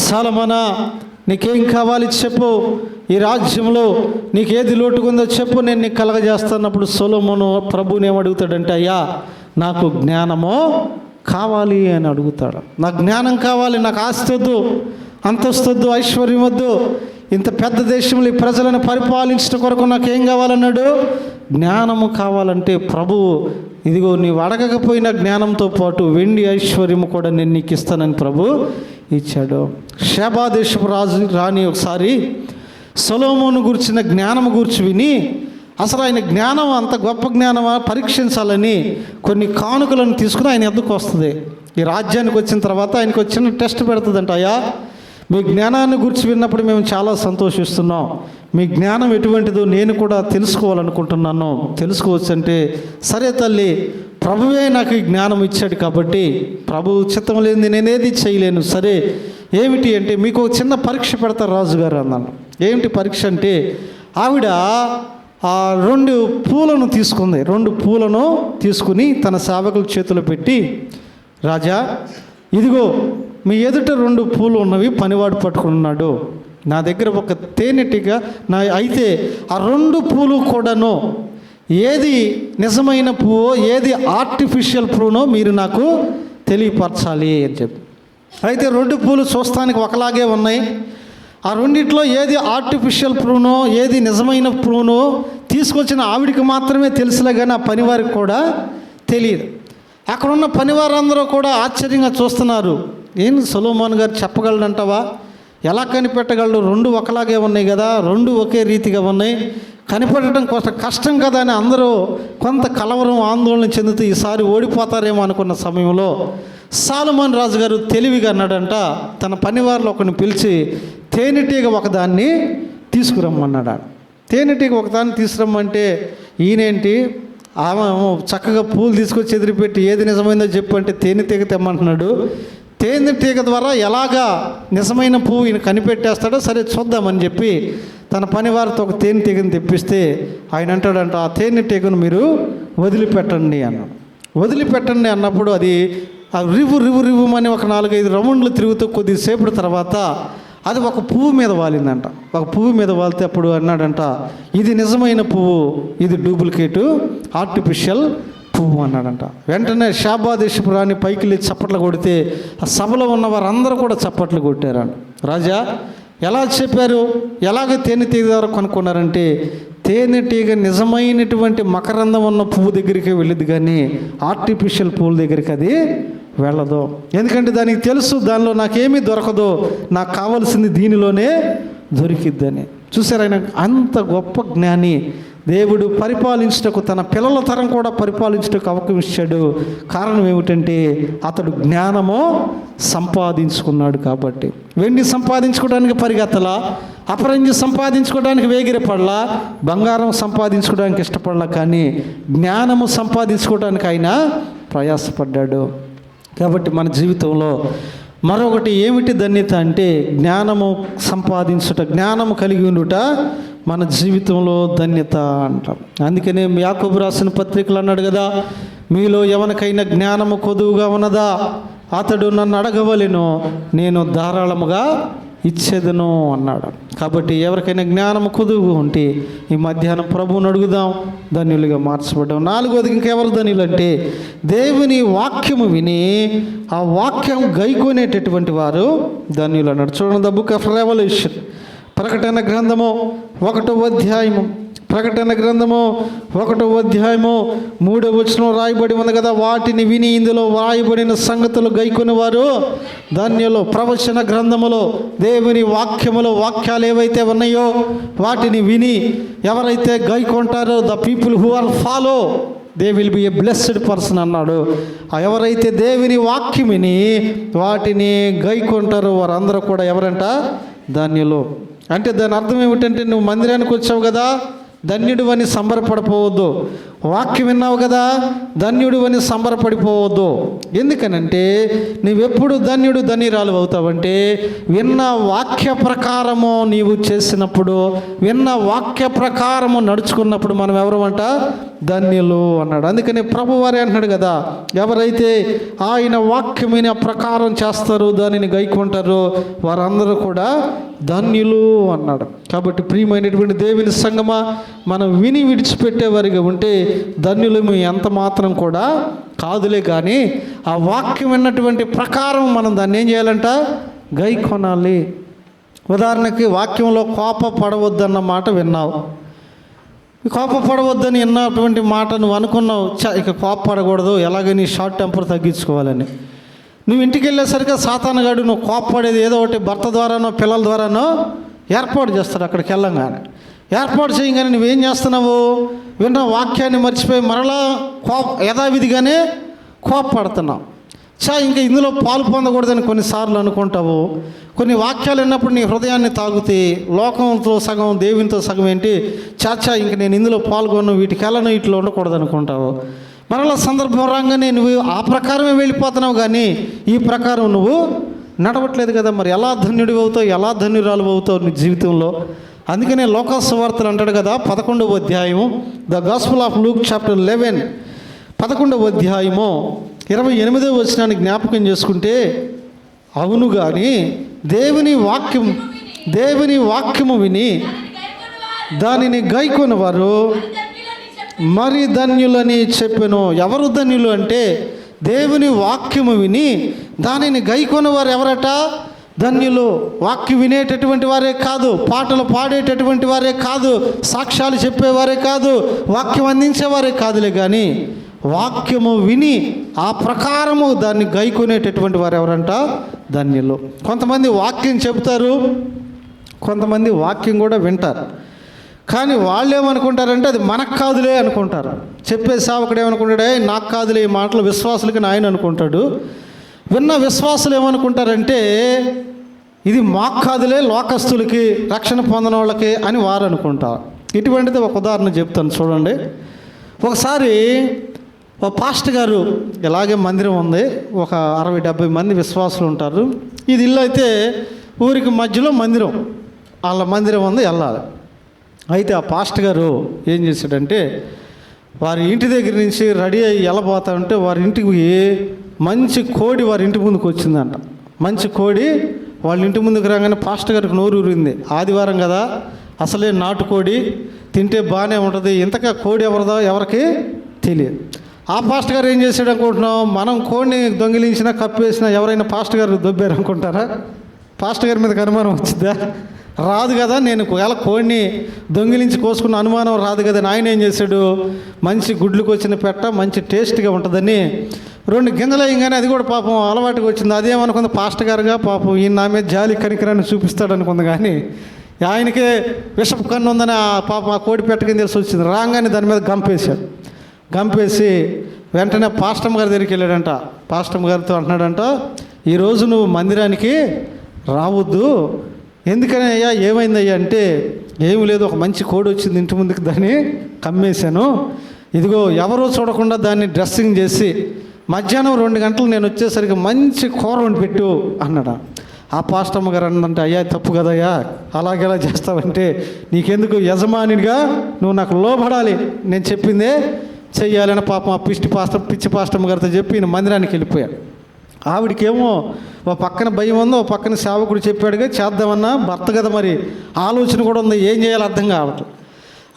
సొలొమోనా నీకేం కావాలి చెప్పు, ఈ రాజ్యంలో నీకు ఏది లోటుకుందో చెప్పు, నేను నీకు కలగజేస్తున్నప్పుడు సొలొమోను ప్రభువుని ఏమడుగుతాడంటే, అయ్యా నాకు జ్ఞానము కావాలి అని అడుగుతాడు. నాకు జ్ఞానం కావాలి, నాకు ఆస్తి వద్దు, అంతస్తు వద్దు, ఐశ్వర్యం వద్దు, ఇంత పెద్ద దేశంలో ఈ ప్రజలను పరిపాలించడం కొరకు నాకేం కావాలన్నాడు? జ్ఞానము కావాలంటే ప్రభువు ఇదిగో నీవు అడగకపోయిన జ్ఞానంతో పాటు వెండి ఐశ్వర్యము కూడా నేను నీకు ఇస్తానని ప్రభు ఇచ్చాడు. షేబా దేశపు రాణి ఒకసారి సొలొమోను గురించిన జ్ఞానము గురించి విని, అసలు ఆయన జ్ఞానం అంత గొప్ప జ్ఞానమా పరీక్షించాలని కొన్ని కానుకలను తీసుకుని ఆయన ఎద్దుకు వస్తుంది. ఈ రాజ్యానికి వచ్చిన తర్వాత ఆయనకు వచ్చిన టెస్ట్ పెడుతుందంట, అయ్యా మీ జ్ఞానాన్ని గురించి విన్నప్పుడు మేము చాలా సంతోషిస్తున్నాం, మీ జ్ఞానం ఎటువంటిదో నేను కూడా తెలుసుకోవాలనుకుంటున్నాను, తెలుసుకోవచ్చు అంటే, సరే తల్లి ప్రభువే నాకు ఈ జ్ఞానం ఇచ్చాడు కాబట్టి ప్రభు చిత్తం లేనిది నేనేది చేయలేను, సరే ఏమిటి అంటే మీకు చిన్న పరీక్ష పెడతారు రాజుగారు అన్నాను. ఏమిటి పరీక్ష అంటే, ఆవిడ 2 పూలను తీసుకుంది. 2 పూలను తీసుకుని తన సేవకుల చేతిలో పెట్టి, రాజా ఇదిగో మీ ఎదుట 2 పూలు ఉన్నవి, పనివాడు పట్టుకున్నాడు, నా దగ్గర ఒక తేనెటీగ అయితే ఆ 2 పూలు కూడాను ఏది నిజమైన పువ్వో ఏది ఆర్టిఫిషియల్ పువ్వునో మీరు నాకు తెలియపరచాలి అని చెప్పి. అయితే 2 పూలు చూస్తానికి ఒకలాగే ఉన్నాయి. ఆ రెండిట్లో ఏది ఆర్టిఫిషియల్ పువ్వునో ఏది నిజమైన పువ్వునో తీసుకొచ్చిన ఆవిడికి మాత్రమే తెలుసులే, కానీ ఆ పనివారికి కూడా తెలియదు. అక్కడున్న పనివారందరూ కూడా ఆశ్చర్యంగా చూస్తున్నారు. ఏం సొలొమోను గారు చెప్పగలడంటావా? ఎలా కనిపెట్టగలడు? 2 ఒకలాగే ఉన్నాయి కదా, 2 ఒకే రీతిగా ఉన్నాయి, కనిపెట్టడం కొంత కష్టం కదా అని అందరూ కొంత కలవరం ఆందోళన చెందుతూ ఈసారి ఓడిపోతారేమో అనుకున్న సమయంలో సొలొమోను రాజు గారు తెలివిగా అన్నాడంట, తన పనివారిలో ఒకరిని పిలిచి తేనెటీగ ఒకదాన్ని తీసుకురమ్మన్నాడు. తేనెటీగ ఒకదాన్ని తీసుకురమ్మంటే ఈయనేంటి ఆమె చక్కగా పూలు తీసుకొచ్చి ఎదిరిపెట్టి ఏది నిజమైందో చెప్పు అంటే తేనెటీగ తెమ్మంటున్నాడు. తేనెటీగ ద్వారా ఎలాగా నిజమైన పువ్వు ఈయన కనిపెట్టేస్తాడో సరే చూద్దామని చెప్పి తన పనివారితో ఒక తేనెటీగను తెప్పిస్తే ఆయన అంటాడంట, ఆ తేనెటీగను మీరు వదిలిపెట్టండి అన్నాడు. వదిలిపెట్టండి అన్నప్పుడు అది రివ్వు రివ్వు రివ్వుమని ఒక 4-5 రౌండ్లు తిరుగుతూ కొద్దిసేపటి తర్వాత అది ఒక పువ్వు మీద వాలిందంట. ఒక పువ్వు మీద వాలితే అప్పుడు అన్నాడంట, ఇది నిజమైన పువ్వు, ఇది డూప్లికేటు ఆర్టిఫిషియల్ పువ్వు అన్నాడంట. వెంటనే షాబా దేశపు రాణి పైకి లేచి చప్పట్లు కొడితే ఆ సభలో ఉన్న వారందరూ కూడా చప్పట్లు కొట్టారంట. రాజా ఎలా చెప్పారు, ఎలాగ తేనెటీగ ద్వారా కనుక్కున్నారంటే, తేనెటీగ నిజమైనటువంటి మకరందం ఉన్న పువ్వు దగ్గరికి వెళ్ళింది కానీ ఆర్టిఫిషియల్ పువ్వుల దగ్గరికి అది వెళ్ళదు. ఎందుకంటే దానికి తెలుసు దానిలో నాకేమీ దొరకదు, నాకు కావాల్సింది దీనిలోనే దొరికిద్దని. చూసారు, ఆయన అంత గొప్ప జ్ఞాని. దేవుడు పరిపాలించుటకు తన పిల్లల తరం కూడా పరిపాలించుటకు అవకాశం ఇచ్చాడు. కారణం ఏమిటంటే అతడు జ్ఞానము సంపాదించుకున్నాడు కాబట్టి. వెండి సంపాదించుకోవడానికి పరిగెత్తలా, అపరంజి సంపాదించుకోవడానికి వేగిరపడలా, బంగారం సంపాదించుకోవడానికి ఇష్టపడలా, కానీ జ్ఞానము సంపాదించుకోవడానికి ఆయన ప్రయాసపడ్డాడు. కాబట్టి మన జీవితంలో మరొకటి ఏమిటి ధన్యత అంటే జ్ఞానము సంపాదించుట, జ్ఞానము కలిగి ఉండుట మన జీవితంలో ధన్యత అంటాం. అందుకనే యాకోబు రాసిన పత్రికలు అన్నాడు కదా, మీలో ఎవరికైనా జ్ఞానము కొదువుగా ఉన్నదా అతడు నన్ను అడగవలెను, నేను ధారాళముగా ఇచ్చేదను అన్నాడు. కాబట్టి ఎవరికైనా జ్ఞానము కొదువుగా ఉంటే ఈ మధ్యాహ్నం ప్రభువుని అడుగుదాం, ధన్యులుగా మార్చబడ్డాం. నాలుగోది ఇంకెవరు ధన్యులు అంటే దేవుని వాక్యము విని ఆ వాక్యం గైకొనేటటువంటి వారు ధన్యులు అన్నాడు. చూడండి, ద బుక్ ఆఫ్ రెవల్యూషన్, ప్రకటన గ్రంథము 1వ అధ్యాయము, ప్రకటన గ్రంథము 1వ అధ్యాయము 3వ వచనం రాయబడి ఉంది కదా, వాటిని విని ఇందులో రాయబడిన సంగతులు గైకొని వారు ధన్యులు. ప్రవచన గ్రంథములో దేవుని వాక్యములో వాక్యాలు ఏవైతే ఉన్నాయో వాటిని విని ఎవరైతే గైకొంటారో the people who are follow they will be a blessed person అన్నాడు. ఎవరైతే దేవుని వాక్యం విని వాటిని గైకొంటారో వారందరూ కూడా ఎవరంట? ధన్యులు. అంటే దాని అర్థం ఏమిటంటే నువ్వు మందిరానికి వచ్చావు కదా, ధన్యుడు అని సంబరపడిపోవద్దు. వాక్యం విన్నావు కదా, ధన్యుడు అని సంబరపడిపోవద్దు. ఎందుకనంటే నువ్వెప్పుడు ధన్యురాలు అవుతావంటే విన్న వాక్య ప్రకారము నీవు చేసినప్పుడు, విన్న వాక్య ప్రకారము నడుచుకున్నప్పుడు మనం ఎవరు అంట? ధన్యులు అన్నాడు. అందుకని ప్రభువారే అంటున్నాడు కదా, ఎవరైతే ఆయన వాక్యమైన ప్రకారం చేస్తారో దానిని గైకొంటారో వారందరూ కూడా ధన్యులు అన్నాడు. కాబట్టి ప్రియమైనటువంటి దేవుని సంగమా, మనం విని విడిచిపెట్టేవారిగా ఉంటే ధన్యులము ఎంత మాత్రం కూడా కాదులే. కానీ ఆ వాక్యం విన్నటువంటి ప్రకారం మనం దాన్ని ఏం చేయాలంట? గైకొనాలి. ఉదాహరణకి వాక్యంలో కోపపడవద్దన్న మాట విన్నావు, కోపపడవద్దని విన్నటువంటి మాట నువ్వు అనుకున్నావు, ఇక కోపపడకూడదు, ఎలాగని షార్ట్ టెంపర్ తగ్గించుకోవాలని. నువ్వు ఇంటికి వెళ్ళేసరికి సాతానుగాడు నువ్వు కోపపడేది ఏదో ఒకటి భర్త ద్వారానో పిల్లల ద్వారానో ఏర్పాటు చేస్తాడు. అక్కడికి వెళ్ళంగానే ఏర్పాటు చేయగానే నువ్వేం చేస్తున్నావు? విన్న వాక్యాన్ని మర్చిపోయి మరలా యథావిధిగానే కోపపడుతున్నావు. ఇంకా ఇందులో పాలు పొందకూడదని కొన్నిసార్లు అనుకుంటావు. కొన్ని వాక్యాలు విన్నప్పుడు నీ హృదయాన్ని తాగుతే లోకంతో సగం దేవునితో సగం ఏంటి, ఇంక నేను ఇందులో పాల్గొను, వీటికి వెళ్ళను, ఇట్లా ఉండకూడదు అనుకుంటావు. మరలా సందర్భం రాగానే నువ్వు ఆ ప్రకారమే వెళ్ళిపోతున్నావు, కానీ ఈ ప్రకారం నువ్వు నడవట్లేదు కదా. మరి ఎలా ధన్యుడు అవుతావు, ఎలా ధన్యురాలు అవుతావు నీ జీవితంలో? అందుకనే లోకాసువార్తలు అంటాడు కదా, 11వ అధ్యాయము, the gospel of Luke chapter 11 11వ అధ్యాయము 28వ వచనాన్ని జ్ఞాపకం చేసుకుంటే, అవును కానీ దేవుని వాక్యము విని దానిని గైకొనవారు మరి ధన్యులని చెప్పెను. ఎవరు ధన్యులు అంటే దేవుని వాక్యము విని దానిని గైకొనవారు ఎవరట? ధన్యులు. వాక్యం వినేటటువంటి వారే కాదు, పాటలు పాడేటటువంటి వారే కాదు, సాక్ష్యాలు చెప్పేవారే కాదు, వాక్యం అందించేవారే కాదులే, కానీ వాక్యము విని ఆ ప్రకారము దాన్ని గైకొనేటటువంటి వారు ఎవరంట? ధన్యులు. కొంతమంది వాక్యం చెబుతారు, కొంతమంది వాక్యం కూడా వింటారు, కానీ వాళ్ళు ఏమనుకుంటారంటే అది మనకు కాదులే అనుకుంటారు. చెప్పే సేవకుడు ఏమనుకుంటాడే, నాకు కాదులే ఈ మాటలు, విశ్వాసులకి ఆయన అనుకుంటాడు. విన్న విశ్వాసులు ఏమనుకుంటారంటే ఇది మాకు కాదులే, లోకస్తులకి, రక్షణ పొందిన వాళ్ళకి అని వారు అనుకుంటారు. ఇటువంటిది ఒక ఉదాహరణ చెప్తాను చూడండి. ఒకసారి ఒక పాస్టర్ గారు, ఇలాగే మందిరం ఉంది, ఒక 60-70 మంది విశ్వాసులు ఉంటారు. ఇది ఇల్లు అయితే ఊరికి మధ్యలో మందిరం, వాళ్ళ మందిరం ఉంది, వెళ్ళాలి. అయితే ఆ పాస్టర్ గారు ఏం చేశాడంటే వారి ఇంటి దగ్గర నుంచి రెడీ అయ్యి వెళ్ళబోతా ఉంటే వారి ఇంటికి మంచి కోడి వారి ఇంటి ముందుకు వచ్చిందంట. మంచి కోడి వాళ్ళ ఇంటి ముందుకు రాగానే పాస్టర్ గారికి నోరు ఊరింది. ఆదివారం కదా, అసలే నాటుకోడి తింటే బాగానే ఉంటుంది, ఇంతగా కోడి ఎవరిదో ఎవరికి తెలియదు. ఆ పాస్టర్ గారు ఏం చేశాడు అనుకుంటున్నాం? మనం కోడిని దొంగిలించినా కప్పేసినా ఎవరైనా పాస్టర్ గారు దొబ్బారు అనుకుంటారా? పాస్టర్ గారి మీదకి అనుమానం వచ్చిందా? రాదు కదా. నేను ఒకవేళ కోడిని దొంగిలించి కోసుకున్న అనుమానం రాదు కదా. ఆయన ఏం చేశాడు? మంచి గుడ్లకు వచ్చిన పెట్ట మంచి టేస్ట్గా ఉంటుందని 2 గింజలు వేయగానే అది కూడా పాపం అలవాటుగా వచ్చింది. అదేమనుకుంది పాస్టర్ గారుగా, పాపం ఈయన నా మీద జాలి కనికరాన్ని చూపిస్తాడు అనుకుంది. కానీ ఆయనకే విషపు కన్ను ఉందని ఆ పాపం ఆ కోడి పెట్టకని తెలిసి వచ్చింది. రాగానే దాని మీద గంపేశాడు. గంపేసి వెంటనే పాస్టమ్ గారి దగ్గరికి వెళ్ళాడంట. పాస్టమ్ గారితో అంటున్నాడంట, ఈరోజు నువ్వు మందిరానికి రావద్దు. ఎందుకని అయ్యా, ఏమైందయ్యా అంటే, ఏమి లేదు, ఒక మంచి కోడి వచ్చింది ఇంటి ముందుకు, దాన్ని కమ్మేశాను. ఇదిగో ఎవరో చూడకుండా దాన్ని డ్రెస్సింగ్ చేసి మధ్యాహ్నం 2 గంటలు నేను వచ్చేసరికి మంచి కూర వండి పెట్టు అన్నాడు. ఆ పాస్టమ్మ గారు అన్నంటే, అయ్యా తప్పు కదయ్యా, అలాగెలా చేస్తావంటే, నీకెందుకు, యజమానిగా నువ్వు నాకు లోబడాలి, నేను చెప్పిందే చెయ్యాలని పాపం ఆ పిచ్చి పాస్టమ్మ గారితో చెప్పి ఈయన మందిరానికి వెళ్ళిపోయాడు. ఆవిడకేమో ఓ పక్కన భయం ఉందో, ఓ పక్కన సేవకుడు చెప్పాడుగా చేద్దామన్నా, భర్త కదా మరి ఆలోచన కూడా ఉంది, ఏం చేయాలో అర్థం కావట్లేదు.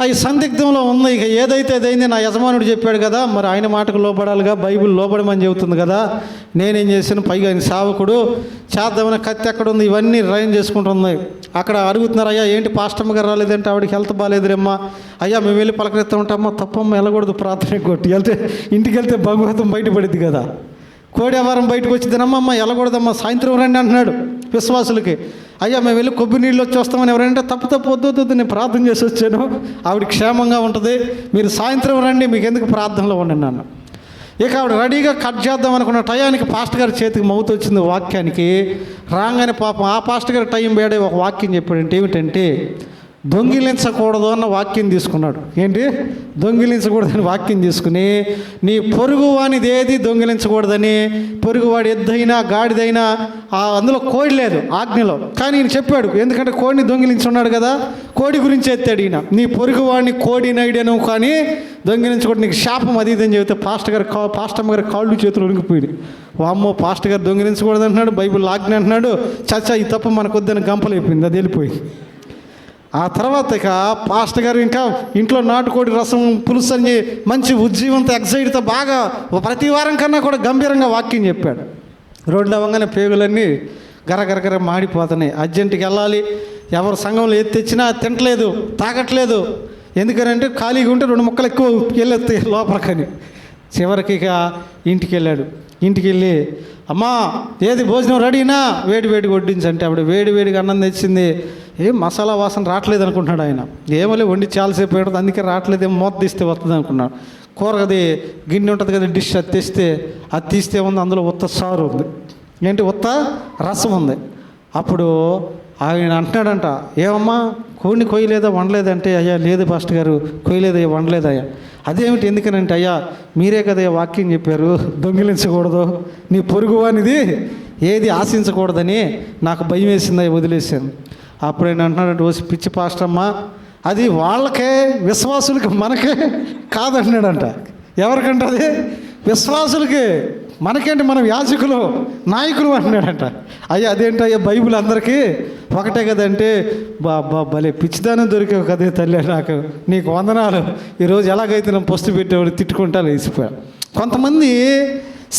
అవి సందిగ్ధంలో ఉంది. ఇక ఏదైతే అదైంది, నా యజమానుడు చెప్పాడు కదా, మరి ఆయన మాటకు లోబడాలిగా, బైబిల్ లోబడమని చెబుతుంది కదా. నేనేం చేశాను, పైగా ఆయన సేవకుడు చేద్దామని కత్తి ఎక్కడ ఉంది, ఇవన్నీ రైన్ చేసుకుంటుంది. అక్కడ అడుగుతున్నారు, అయ్యా ఏంటి పాస్టమ్మ గారు రాలేదంటే, ఆవిడకి హెల్త్ బాగాలేదురేమ్మా. అయ్యా మేము వెళ్ళి పలకరిస్తూ ఉంటామా, తప్పమ్మ వెళ్ళకూడదు, ప్రార్థన కొట్టి వెళ్తే ఇంటికి వెళ్తే భగవతం బయటపడింది కదా. కోడి వ్యవహారం బయటకు వచ్చిందనమ్మా, వెళ్ళకూడదమ్మా, సాయంత్రం రండి అంటున్నాడు విశ్వాసులకి. అయ్యా మేము వెళ్ళి కొబ్బరి నీళ్ళు వచ్చి వస్తామని ఎవరంటే, తప్పు వద్దు, నేను ప్రార్థన చేసి వచ్చాను, ఆవిడ క్షేమంగా ఉంటుంది, మీరు సాయంత్రం రండి, మీకు ఎందుకు ప్రార్థనలో ఉండండి అన్న. ఇక ఆవిడ రెడీగా కట్ చేద్దాం అనుకున్న టయానికి పాస్టర్ గారి చేతికి మౌత్ వచ్చింది వాక్యానికి. రాగానే పాపం ఆ పాస్టర్ గారి టైం వేడే ఒక వాక్యం చెప్పాడంటే, ఏమిటంటే దొంగిలించకూడదు అన్న వాక్యం తీసుకున్నాడు. ఏంటి? దొంగిలించకూడదని వాక్యం తీసుకుని, నీ పొరుగువానిది ఏది దొంగిలించకూడదని, పొరుగువాడి ఎద్దైనా గాడిదైనా అందులో కోడి లేదు ఆజ్ఞలో, కానీ ఈయన చెప్పాడు, ఎందుకంటే కోడిని దొంగిలించున్నాడు కదా, కోడి గురించి ఎత్తాడు ఈయన. నీ పొరుగువాడిని కోడి నైడను కానీ దొంగిలించకూడదు, నీకు శాపం అది ఇదని చెబితే పాస్టమ్మ గారి కాళ్ళు చేతులు ఉనికిపోయింది. వామ్మో, పాస్టర్ గారు దొంగిలించకూడదు అంటున్నాడు, బైబిల్ ఆజ్ఞ అంటున్నాడు, చచ్చా ఈ తప్ప మనకు వద్దని గంపలైపోయింది, అది వెళ్ళిపోయింది. ఆ తర్వాత ఇక పాస్టర్ గారు ఇంకా ఇంట్లో నాటుకోడి రసం పులుసు అని మంచి ఉజ్జీవంతో ఎగ్జైట్తో బాగా ప్రతి వారం కన్నా కూడా గంభీరంగా వాక్యం చెప్పాడు. రోడ్లు అవ్వగానే పేగులన్నీ గరగరగర మాడిపోతున్నాయి. అర్జెంటుకి వెళ్ళాలి, ఎవరు సంఘంలో ఏది తెచ్చినా తింటలేదు, తాగట్లేదు. ఎందుకనంటే ఖాళీగా ఉంటే 2 ముక్కలు ఎక్కువ వెళ్ళొస్తాయి లోపలికని. చివరికి ఇక ఇంటికి వెళ్ళాడు. ఇంటికి వెళ్ళి, అమ్మా ఏది భోజనం రెడీనా, వేడి వడ్డించంటే ఆవిడ వేడిగా అన్నం తెచ్చింది. ఏం మసాలా వాసన రావట్లేదు అనుకుంటున్నాడు ఆయన. ఏమోలే వండి చాలాసేపు ఉంటుంది, అందుకే రావట్లేదు, ఏమో మూత తీస్తే వస్తుంది అనుకున్నాడు. కూర అది గిన్నె ఉంటుంది కదా డిష్, అది తెస్తే అది తీస్తే ఉంది, అందులో ఉత్త సారు ఉంది, ఏంటి ఉత్త రసం ఉంది. అప్పుడు ఆయన అంటున్నాడంట, ఏమమ్మా కోడిని కొయ్యలేదా వండలేదంటే, అయ్యా లేదు పాస్టర్ గారు కొయ్యలేదయ్యా వండలేదయ్యా. అదేమిటి, ఎందుకనంటే, అయ్యా మీరే కదయ్యా వాక్యం చెప్పారు దొంగిలించకూడదు, నీ పొరుగువానిది ఏది ఆశించకూడదని, నాకు భయం వేసిందయ్యా వదిలేసాను. అప్పుడు ఆయన అంటున్నాడంటే, ఓసి పిచ్చి పాస్టమ్మ, అది వాళ్ళకే విశ్వాసులకి మనకే కాదంటున్నాడంట. ఎవరికంటే అది విశ్వాసులకి, మనకేంటి మనం యాజకులు నాయకులు అంటున్నాడంట. అయ్యా అదేంటయ్యా బైబిల్ అందరికీ ఒకటే కదంటే, భలే పిచ్చిదానం దొరికావు కదే తల్లి, నాకు నీకు వందనాలు, ఈరోజు ఎలాగైతే నేను పొస్తు పెట్టేవాడు తిట్టుకుంటా లేచిపోయాడు. కొంతమంది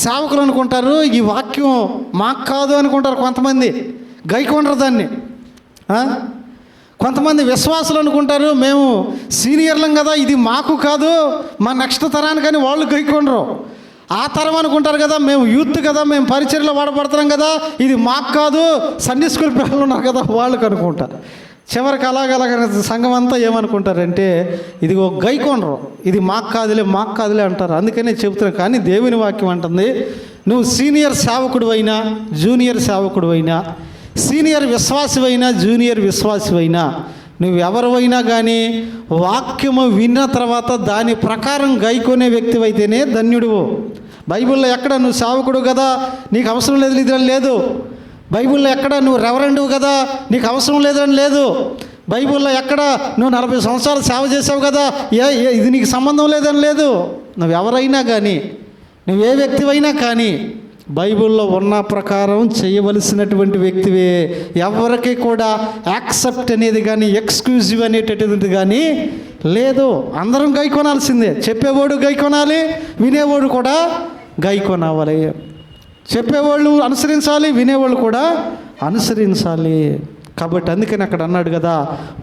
సేవకులు అనుకుంటారు ఈ వాక్యం మాకు కాదు అనుకుంటారు, కొంతమంది గైకొండరు దాన్ని. కొంతమంది విశ్వాసులు అనుకుంటారు మేము సీనియర్లం కదా, ఇది మాకు కాదు మా నెక్స్ట్ తరానికని వాళ్ళు గైకొండరు. ఆ తరం అనుకుంటారు కదా, మేము యూత్ కదా, మేము పరిచర్యలో వాడబడుతున్నాం కదా, ఇది మాకు కాదు, సండే స్కూల్ పిల్లలు ఉన్నారు కదా వాళ్ళకి అనుకుంటారు. చివరికి అలాగ సంఘం అంతా ఏమనుకుంటారంటే, ఇది ఒక గైకొండరు, ఇది మాకు కాదులే అంటారు. అందుకనే చెబుతున్నాను. కానీ దేవుని వాక్యం అంటుంది, నువ్వు సీనియర్ సేవకుడు అయినా జూనియర్ సేవకుడు అయినా, సీనియర్ విశ్వాసమైనా జూనియర్ విశ్వాసమైనా, నువ్వెవరివైనా కానీ వాక్యము విన్న తర్వాత దాని ప్రకారం గైకొనే వ్యక్తివైతేనే ధన్యుడువు. బైబిల్లో ఎక్కడ నువ్వు సేవకుడు కదా నీకు అవసరం లేదు ఇదని లేదు. బైబిల్లో ఎక్కడ నువ్వు రెవరెండువు కదా నీకు అవసరం లేదని లేదు. బైబిల్లో ఎక్కడ నువ్వు 40 సంవత్సరాలు సేవ చేసావు కదా ఇది నీకు సంబంధం లేదని లేదు. నువ్వెవరైనా కానీ, నువ్వే వ్యక్తివైనా కానీ, బైబిల్లో ఉన్న ప్రకారం చేయవలసినటువంటి వ్యక్తివే. ఎవరికి కూడా యాక్సెప్ట్ అనేది కానీ ఎక్స్క్లూజివ్ అనేటటువంటిది కానీ లేదు. అందరం గైకొనాల్సిందే. చెప్పేవాడు గైకొనాలి, వినేవాడు కూడా గైకొనాలి. చెప్పేవాళ్ళు అనుసరించాలి, వినేవాళ్ళు కూడా అనుసరించాలి. కాబట్టి అందుకని అక్కడ అన్నాడు కదా,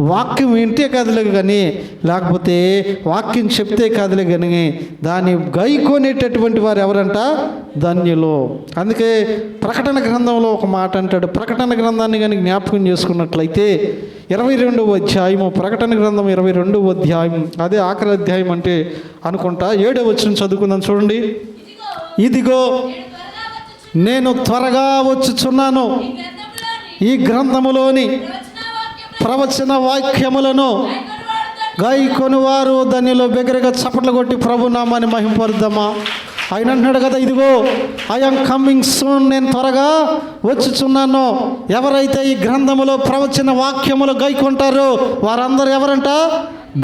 వాక్యం వింటే కాదులే కానీ, లేకపోతే వాక్యం చెప్తే కాదులే కానీ దాన్ని గైకొనేటటువంటి వారు ఎవరంట? ధన్యులు. అందుకే ప్రకటన గ్రంథంలో ఒక మాట అంటాడు. ప్రకటన గ్రంథాన్ని కానీ జ్ఞాపకం చేసుకున్నట్లయితే 22వ అధ్యాయము, ప్రకటన గ్రంథం 22వ అధ్యాయం, అదే ఆఖరి అధ్యాయం అంటే అనుకుంటా 7వ వచనం చదువుకుందాం చూడండి. ఇదిగో నేను త్వరగా వచ్చుచున్నాను, ఈ గ్రంథములోని ప్రవచన వాక్యములను గైకొని వారు ధన్యులు. బిగ్గరగా చప్పట్లు కొట్టి ప్రభు నామాన్ని మహింపరుద్దామా. ఆయన అంటున్నాడు కదా, ఇదిగో ఐ యామ్ కమింగ్ సూన్, నేను త్వరగా వచ్చుచున్నాను. ఎవరైతే ఈ గ్రంథములో ప్రవచన వాక్యములు గైకొంటారో వారందరూ ఎవరంట?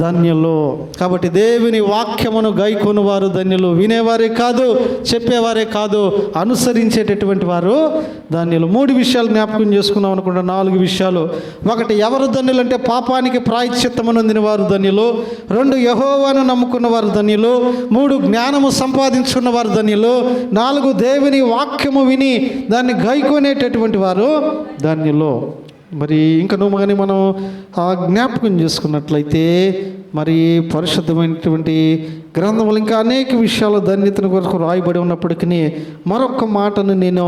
ధన్యులు. కాబట్టి దేవుని వాక్యమును గైకొని వారు ధన్యులు. వినేవారే కాదు, చెప్పేవారే కాదు, అనుసరించేటటువంటి వారు ధన్యులు. 3 విషయాలు జ్ఞాపకం చేసుకున్నాం అనుకుంటా, 4 విషయాలు. 1, ఎవరు ధన్యులు అంటే పాపానికి ప్రాయశ్చిత్తము నొందిన వారు ధన్యులు. 2, యెహోవాను నమ్ముకున్న వారు ధన్యులు. 3, జ్ఞానము సంపాదించుకున్న వారు ధన్యులు. 4, దేవుని వాక్యము విని దాన్ని గైకొనేటటువంటి వారు ధన్యులు. మరి ఇంకా నువ్వు కానీ మనం జ్ఞాపకం చేసుకున్నట్లయితే మరి పరిశుద్ధమైనటువంటి గ్రంథములు ఇంకా అనేక విషయాలు ధన్యతను కొరకు రాయబడి ఉన్నప్పటికీ మరొక మాటను నేను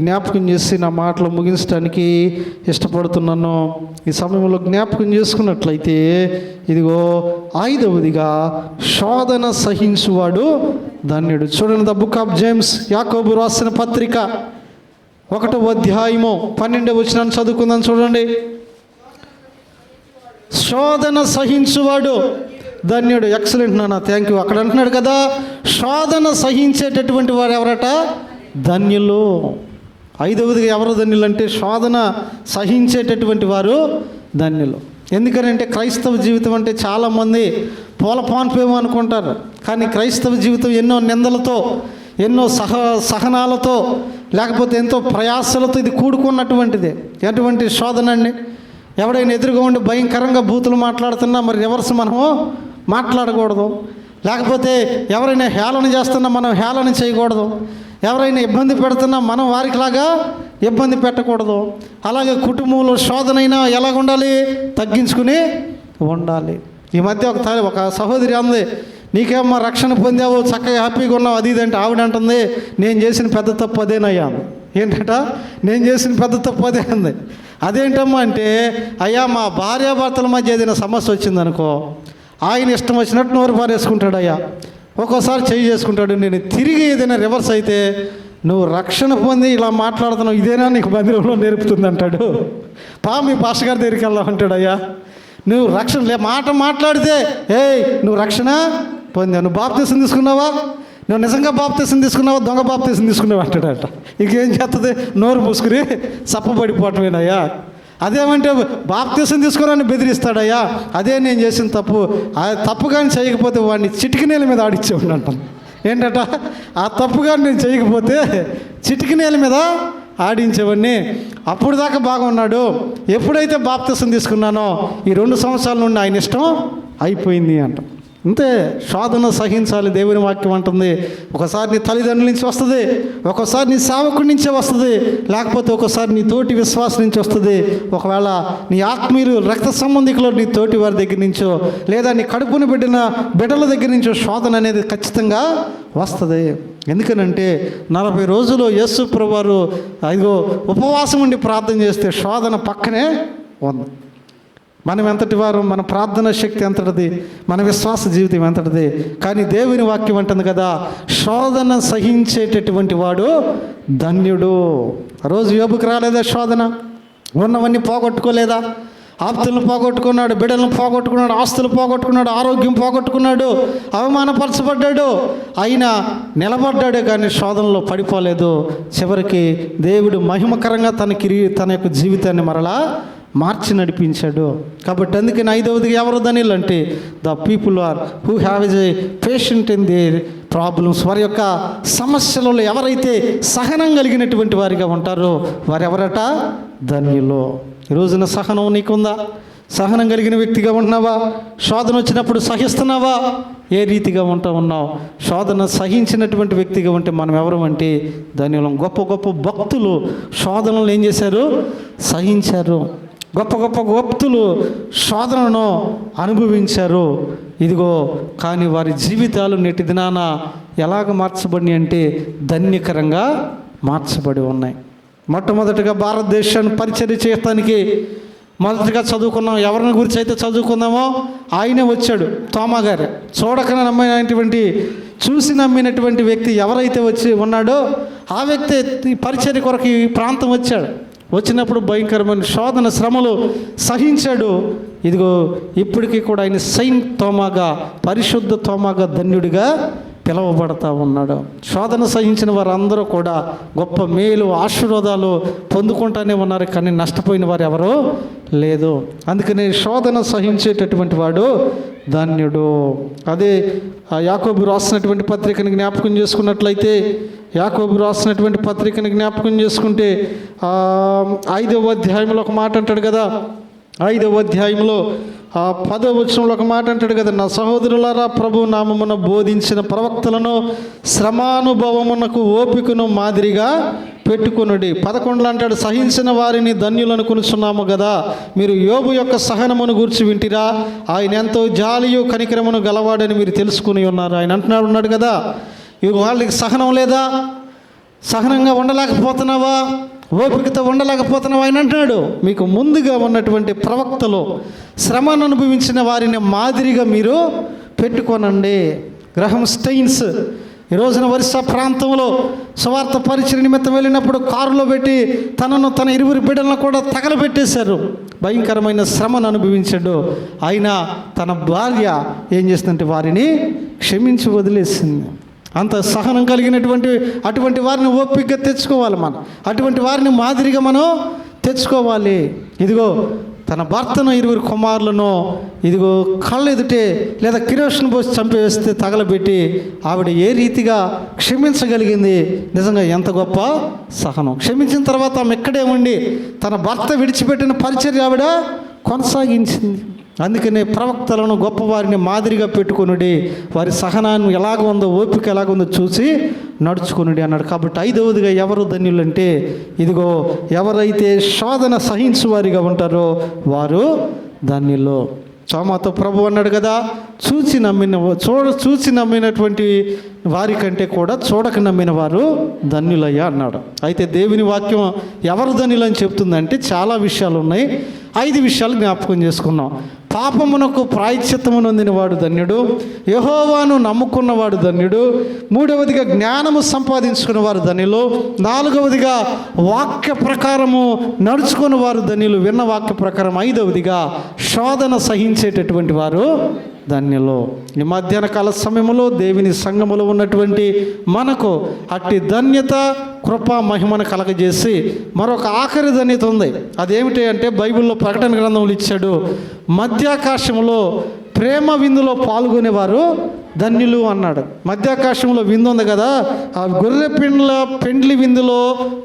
జ్ఞాపకం చేసి నా మాటలు ముగించడానికి ఇష్టపడుతున్నాను. ఈ సమయంలో జ్ఞాపకం చేసుకున్నట్లయితే ఇదిగో 5వదిగా శోధన సహించువాడు ధన్యుడు. చూడండి, ద బుక్ ఆఫ్ జేమ్స్, యాకోబు రాసిన పత్రిక 1వ అధ్యాయము 12వ వచనాన్ని చదువుకుందాం చూడండి. శోధన సహించువాడు ధన్యుడు. ఎక్సలెంట్ నాన్న, థ్యాంక్ యూ. అక్కడ అంటున్నాడు కదా, శోధన సహించేటటువంటి వారు ఎవరట? ధన్యులు. 5వదిగా ఎవరు ధన్యులు అంటే శోధన సహించేటటువంటి వారు ధన్యులు. ఎందుకనంటే క్రైస్తవ జీవితం అంటే చాలామంది పూల పాన్పేమో అనుకుంటారు. కానీ క్రైస్తవ జీవితం ఎన్నో నిందలతో, ఎన్నో సహనాలతో, లేకపోతే ఎంతో ప్రయాసలతో ఇది కూడుకున్నటువంటిది. ఎటువంటి శోధన అండి. ఎవడైనా ఎదురుగా ఉండి భయంకరంగా బూతులు మాట్లాడుతున్నా మరి రివర్స్ మనము మాట్లాడకూడదు. లేకపోతే ఎవరైనా హేళన చేస్తున్నా మనం హేళన చేయకూడదు. ఎవరైనా ఇబ్బంది పెడుతున్నా మనం వారికిలాగా ఇబ్బంది పెట్టకూడదు. అలాగే కుటుంబంలో శోధనైనా ఎలాగ ఉండాలి? తగ్గించుకుని ఉండాలి. ఈ మధ్య ఒక సహోదరి అంది, నీకేమో రక్షణ పొందావు, చక్కగా హ్యాపీగా ఉన్నావు, అది ఇది అంటే ఆవిడ అంటుంది, నేను చేసిన పెద్ద తప్పు అదేనయ్యా. ఏంటట? నేను చేసిన పెద్ద తప్పు అదే అంది. అదేంటమ్మా అంటే, అయ్యా మా భార్యాభర్తల మధ్య ఏదైనా సమస్య వచ్చిందనుకో, ఆయన ఇష్టం వచ్చినట్టు నోరు పారేసుకుంటాడు. అయ్యా ఒక్కోసారి చెయ్యి చేసుకుంటాడు. నేను తిరిగి ఏదైనా రివర్స్ అయితే, నువ్వు రక్షణ పొంది ఇలా మాట్లాడుతున్నావు, ఇదేనా నీకు మందిరంలో నేర్పుతుంది అంటాడు. మీ పాస్టర్ గారి దగ్గరికి వెళ్దాం అంటాడు. అయ్యా నువ్వు రక్షణ మాట మాట్లాడితే, నువ్వు రక్షణ పొందావు, నువ్వు బాప్తీసం తీసుకున్నావా, నువ్వు నిజంగా బాప్తీసం తీసుకున్నావా, దొంగ బాప్తీసం తీసుకున్నావు అంటాడట. ఇంకేం చేస్తుంది? నోరు మూసుకుని సప్పబడిపోవటమేనయ్యా. అదేమంటే బాప్తీసం తీసుకున్నాను బెదిరిస్తాడయ్యా. అదే నేను చేసిన తప్పు. ఆ తప్పు కానీ చేయకపోతే వాడిని చిటికినేల మీద ఆడిచ్చేవాడిని అంటాను. ఏంటట? ఆ తప్పు కానీ నేను చేయకపోతే చిటికినేల మీద ఆడించేవాడిని. అప్పుడు దాకా బాగున్నాడు. ఎప్పుడైతే బాప్తీసం తీసుకున్నానో ఈ 2 సంవత్సరాల నుండి ఆయన ఇష్టం అయిపోయింది అంట. అంతే. శోధన సహించాలి. దేవుని వాక్యం అంటుంది, ఒకసారి నీ తల్లిదండ్రుల నుంచి వస్తుంది, ఒక్కోసారి నీ సేవకుడి నుంచే వస్తుంది, లేకపోతే ఒక్కోసారి నీ తోటి విశ్వాసం నుంచి వస్తుంది, ఒకవేళ నీ ఆత్మీయులు రక్త సంబంధికులు నీ తోటి వారి దగ్గర నుంచో, లేదా నీ కడుపును బిడ్డల దగ్గర నుంచో శోధన అనేది ఖచ్చితంగా వస్తుంది. ఎందుకనంటే 40 రోజులు యేసు ప్రభువారు ఉపవాసం ఉండి ప్రార్థన చేస్తే శోధన పక్కనే ఉంది. మనం ఎంతటి వారు, మన ప్రార్థన శక్తి ఎంతటిది, మన విశ్వాస జీవితం ఎంతటిది. కానీ దేవుని వాక్యం అంటుంది కదా, శోధన సహించేటటువంటి వాడు ధన్యుడు. రోజు యోబుకు రాలేదా శోధన? ఉన్నవన్నీ పోగొట్టుకోలేదా? ఆప్తులను పోగొట్టుకున్నాడు, బిడ్డలను పోగొట్టుకున్నాడు, ఆస్తులు పోగొట్టుకున్నాడు, ఆరోగ్యం పోగొట్టుకున్నాడు, అవమానపరచబడ్డాడు. అయినా నిలబడ్డాడే కానీ శోధనలో పడిపోలేదు. చివరికి దేవుడు మహిమకరంగా తన యొక్క జీవితాన్ని మరలా మార్చి నడిపించాడు. కాబట్టి అందుకని 5వదిగా ఎవరు ధన్యులు అంటే, the people are who have a patient in their problems, వారి యొక్క సమస్యలలో ఎవరైతే సహనం కలిగినటువంటి వారిగా ఉంటారో వారెవరట? ధన్యులు. ఈ రోజున సహనం నీకుందా? సహనం కలిగిన వ్యక్తిగా ఉంటున్నావా? శోధన వచ్చినప్పుడు సహిస్తున్నావా? ఏ రీతిగా ఉన్నావు? శోధన సహించినటువంటి వ్యక్తిగా ఉంటే మనం ఎవరు అంటే ధన్యులం. గొప్ప గొప్ప భక్తులు శోధనలు ఏం చేశారు? సహించారు. గొప్ప గొప్ప భక్తులు శోధనను అనుభవించారు. ఇదిగో కానీ వారి జీవితాలు నేటి దినాన ఎలాగ మార్చబడి అంటే ధన్యకరంగా మార్చబడి ఉన్నాయి. మొట్టమొదటిగా భారతదేశాన్ని పరిచర్య చేయడానికి మొదటిగా చదువుకున్నాం. ఎవరిని గురించి అయితే చదువుకుందామో ఆయనే వచ్చాడు, తోమా గారు. చూడక నమ్మినటువంటి, చూసి నమ్మినటువంటి వ్యక్తి ఎవరైతే వచ్చి ఉన్నాడో ఆ వ్యక్తి ఈ పరిచర్య కొరకు ఈ ప్రాంతం వచ్చాడు. వచ్చినప్పుడు భయంకరమైన శోధన శ్రమలు సహించాడు. ఇదిగో ఇప్పటికీ కూడా ఆయన సెయింట్ తోమాగా, పరిశుద్ధ తోమాగా ధన్యుడిగా పిలువబడతా ఉన్నాడు. శోధన సహించిన వారందరూ కూడా గొప్ప మేలు ఆశీర్వాదాలు పొందుకుంటానే ఉన్నారు, కానీ నష్టపోయిన వారు ఎవరో లేదు. అందుకని శోధన సహించేటటువంటి వాడు ధన్యుడు. అదే యాకోబు రాసినటువంటి పత్రికను జ్ఞాపకం చేసుకున్నట్లయితే, యాకోబు రాసినటువంటి పత్రికను జ్ఞాపకం చేసుకుంటే 5వ అధ్యాయంలో ఒక మాట అంటాడు కదా. 5వ అధ్యాయంలో 10వ వచనంలో ఒక మాట అంటాడు కదా, నా సహోదరులారా, ప్రభు నామమున బోధించిన ప్రవక్తలను శ్రమానుభవమునకు ఓపికను మాదిరిగా పెట్టుకొనుడి. 11 అంటాడు, సహించిన వారిని ధన్యులను కొనుచున్నాము కదా. మీరు యోబు యొక్క సహనమును గూర్చి వింటిరా? ఆయన ఎంతో జాలియు కనికరమును గలవాడని మీరు తెలుసుకుని ఉన్నారు. ఆయన ఉన్నాడు కదా, ఇవి వాళ్ళకి సహనం లేదా? సహనంగా ఉండలేకపోతున్నావా? ఓపికతో ఉండలేకపోతున్నావా? ఆయన అంటున్నాడు, మీకు ముందుగా ఉన్నటువంటి ప్రవక్తలు శ్రమను అనుభవించిన వారిని మాదిరిగా మీరు పెట్టుకోనండి. గ్రహం స్టెయిన్స్ ఈ రోజున ఒరిస్సా ప్రాంతంలో సువార్త పరిచయ నిమిత్తం వెళ్ళినప్పుడు కారులో పెట్టి తనను తన 20 బిడ్డలను కూడా తగలబెట్టేశారు. భయంకరమైన శ్రమను అనుభవించాడు. అయినా తన భార్య ఏం చేస్తుందంటే వారిని క్షమించి వదిలేసింది. అంత సహనం కలిగినటువంటి అటువంటి వారిని ఓపికగా తెచ్చుకోవాలి మనం. అటువంటి వారిని మాదిరిగా మనం తెచ్చుకోవాలి. ఇదిగో తన భర్తను 20 కుమారులను ఇదిగో కళ్ళ ఎదుటే లేదా కిరోసిన్ పోసి చంపేస్తే తగలబెట్టి ఆవిడ ఏ రీతిగా క్షమించగలిగింది? నిజంగా ఎంత గొప్ప సహనం. క్షమించిన తర్వాత ఆమె ఇక్కడే ఉండి తన భర్త విడిచిపెట్టిన పరిచర్య ఆవిడ కొనసాగించింది. అందుకనే ప్రవక్తలను గొప్పవారిని మాదిరిగా పెట్టుకొనుడి, వారి సహనాన్ని ఎలాగ ఉందో, ఓపిక ఎలాగ ఉందో చూసి నడుచుకొనుడి అన్నాడు. కాబట్టి 5వదిగా ఎవరు ధన్యులు అంటే ఇదిగో ఎవరైతే శోధన సహించు వారిగా ఉంటారో వారు ధన్యులు. తోమాతో ప్రభు అన్నాడు కదా, చూచి నమ్మినటువంటి వారి కంటే కూడా చూడక నమ్మిన వారు ధన్యులయ్యా అన్నాడు. అయితే దేవుని వాక్యం ఎవరు ధన్యులు అని చెప్తుందంటే చాలా విషయాలు ఉన్నాయి. 5 విషయాలు జ్ఞాపకం చేసుకున్నాం. పాపమునకు ప్రాయశ్చిత్తము నొందినవాడు ధన్యుడు, యెహోవాను నమ్ముకున్నవాడు ధన్యుడు, 3వదిగా జ్ఞానము సంపాదించుకున్నవారు ధన్యులు, 4వదిగా వాక్య ప్రకారము నడుచుకున్న వారు ధన్యులు, విన్న వాక్య ప్రకారం, 5వదిగా శోధన సహించేటటువంటి వారు ధన్యులు. ఈ మధ్యాహ్న కాల సమయంలో దేవుని సంఘములో ఉన్నటువంటి మనకు అట్టి ధన్యత, కృప, మహిమను కలగజేసి మరొక ఆఖరి ధన్యత ఉంది. అదేమిటి అంటే బైబిల్లో ప్రకటన గ్రంథములు ఇచ్చాడు. మధ్యాకాశంలో ప్రేమ విందులో పాల్గొనేవారు ధన్యులు అన్నాడు. మధ్యాకాశంలో విందు ఉంది కదా, ఆ గొర్రె పెండ్లి విందులో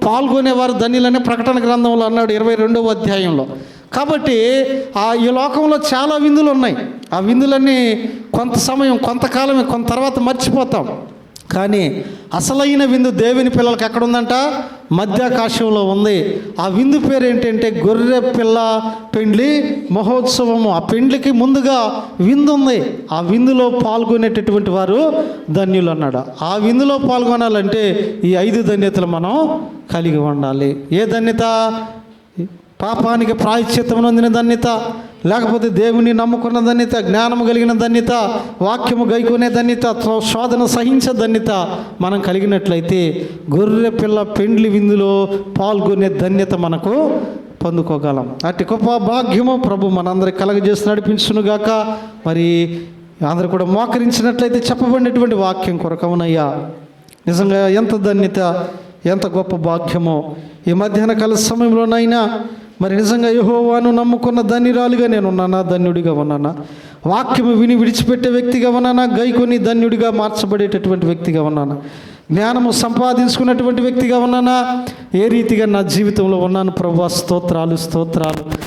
పాల్గొనేవారు ధన్యులని ప్రకటన గ్రంథంలో అన్నాడు 22వ అధ్యాయంలో. కాబట్టి ఈ లోకంలో చాలా విందులు ఉన్నాయి. ఆ విందులన్నీ కొంత సమయం, కొంతకాలమే, కొంత తర్వాత మర్చిపోతాం. కానీ అసలైన విందు దేవుని పిల్లలకి ఎక్కడ ఉందంట? మధ్యాకాశంలో ఉంది. ఆ విందు పేరు ఏంటంటే గొర్రె పిల్ల పెండ్లి మహోత్సవము. ఆ పెండ్లికి ముందుగా విందు ఉంది. ఆ విందులో పాల్గొనేటటువంటి వారు ధన్యులు అన్నాడు. ఆ విందులో పాల్గొనాలంటే ఈ 5 ధన్యతలు మనం కలిగి ఉండాలి. ఏ ధన్యత? పాపానికి ప్రాయశ్చిత్తం నొందిన ధన్యత, లేకపోతే దేవుని నమ్ముకున్న ధన్యత, జ్ఞానము కలిగిన ధన్యత, వాక్యము గైకొనే ధన్యత, శోధన సహించే ధన్యత మనం కలిగినట్లయితే గొర్రె పిల్ల పెండ్లి విందులో పాల్గొనే ధన్యత మనకు పొందుకోగలం. అట్టి గొప్ప భాగ్యము ప్రభు మనందరికి కలగజేసి నడిపించునుగాక. మరి అందరూ కూడా మోకరించినట్లయితే చెప్పబడినటువంటి వాక్యం కొరకవునయ్యా. నిజంగా ఎంత ధన్యత, ఎంత గొప్ప భాగ్యమో ఈ మధ్యాహ్న కాల సమయంలోనైనా మరి నిజంగా యెహోవాను నమ్ముకున్న ధన్యురాలుగా నేను ఉన్నానా, ధన్యుడిగా ఉన్నానా? వాక్యము విని విడిచిపెట్టే వ్యక్తిగా ఉన్నానా, గైకొని ధన్యుడిగా మార్చబడేటటువంటి వ్యక్తిగా ఉన్నానా, జ్ఞానము సంపాదించుకున్నటువంటి వ్యక్తిగా ఉన్నానా, ఏ రీతిగా నా జీవితంలో ఉన్నాను ప్రభువా? స్తోత్రాలు స్తోత్రాలు.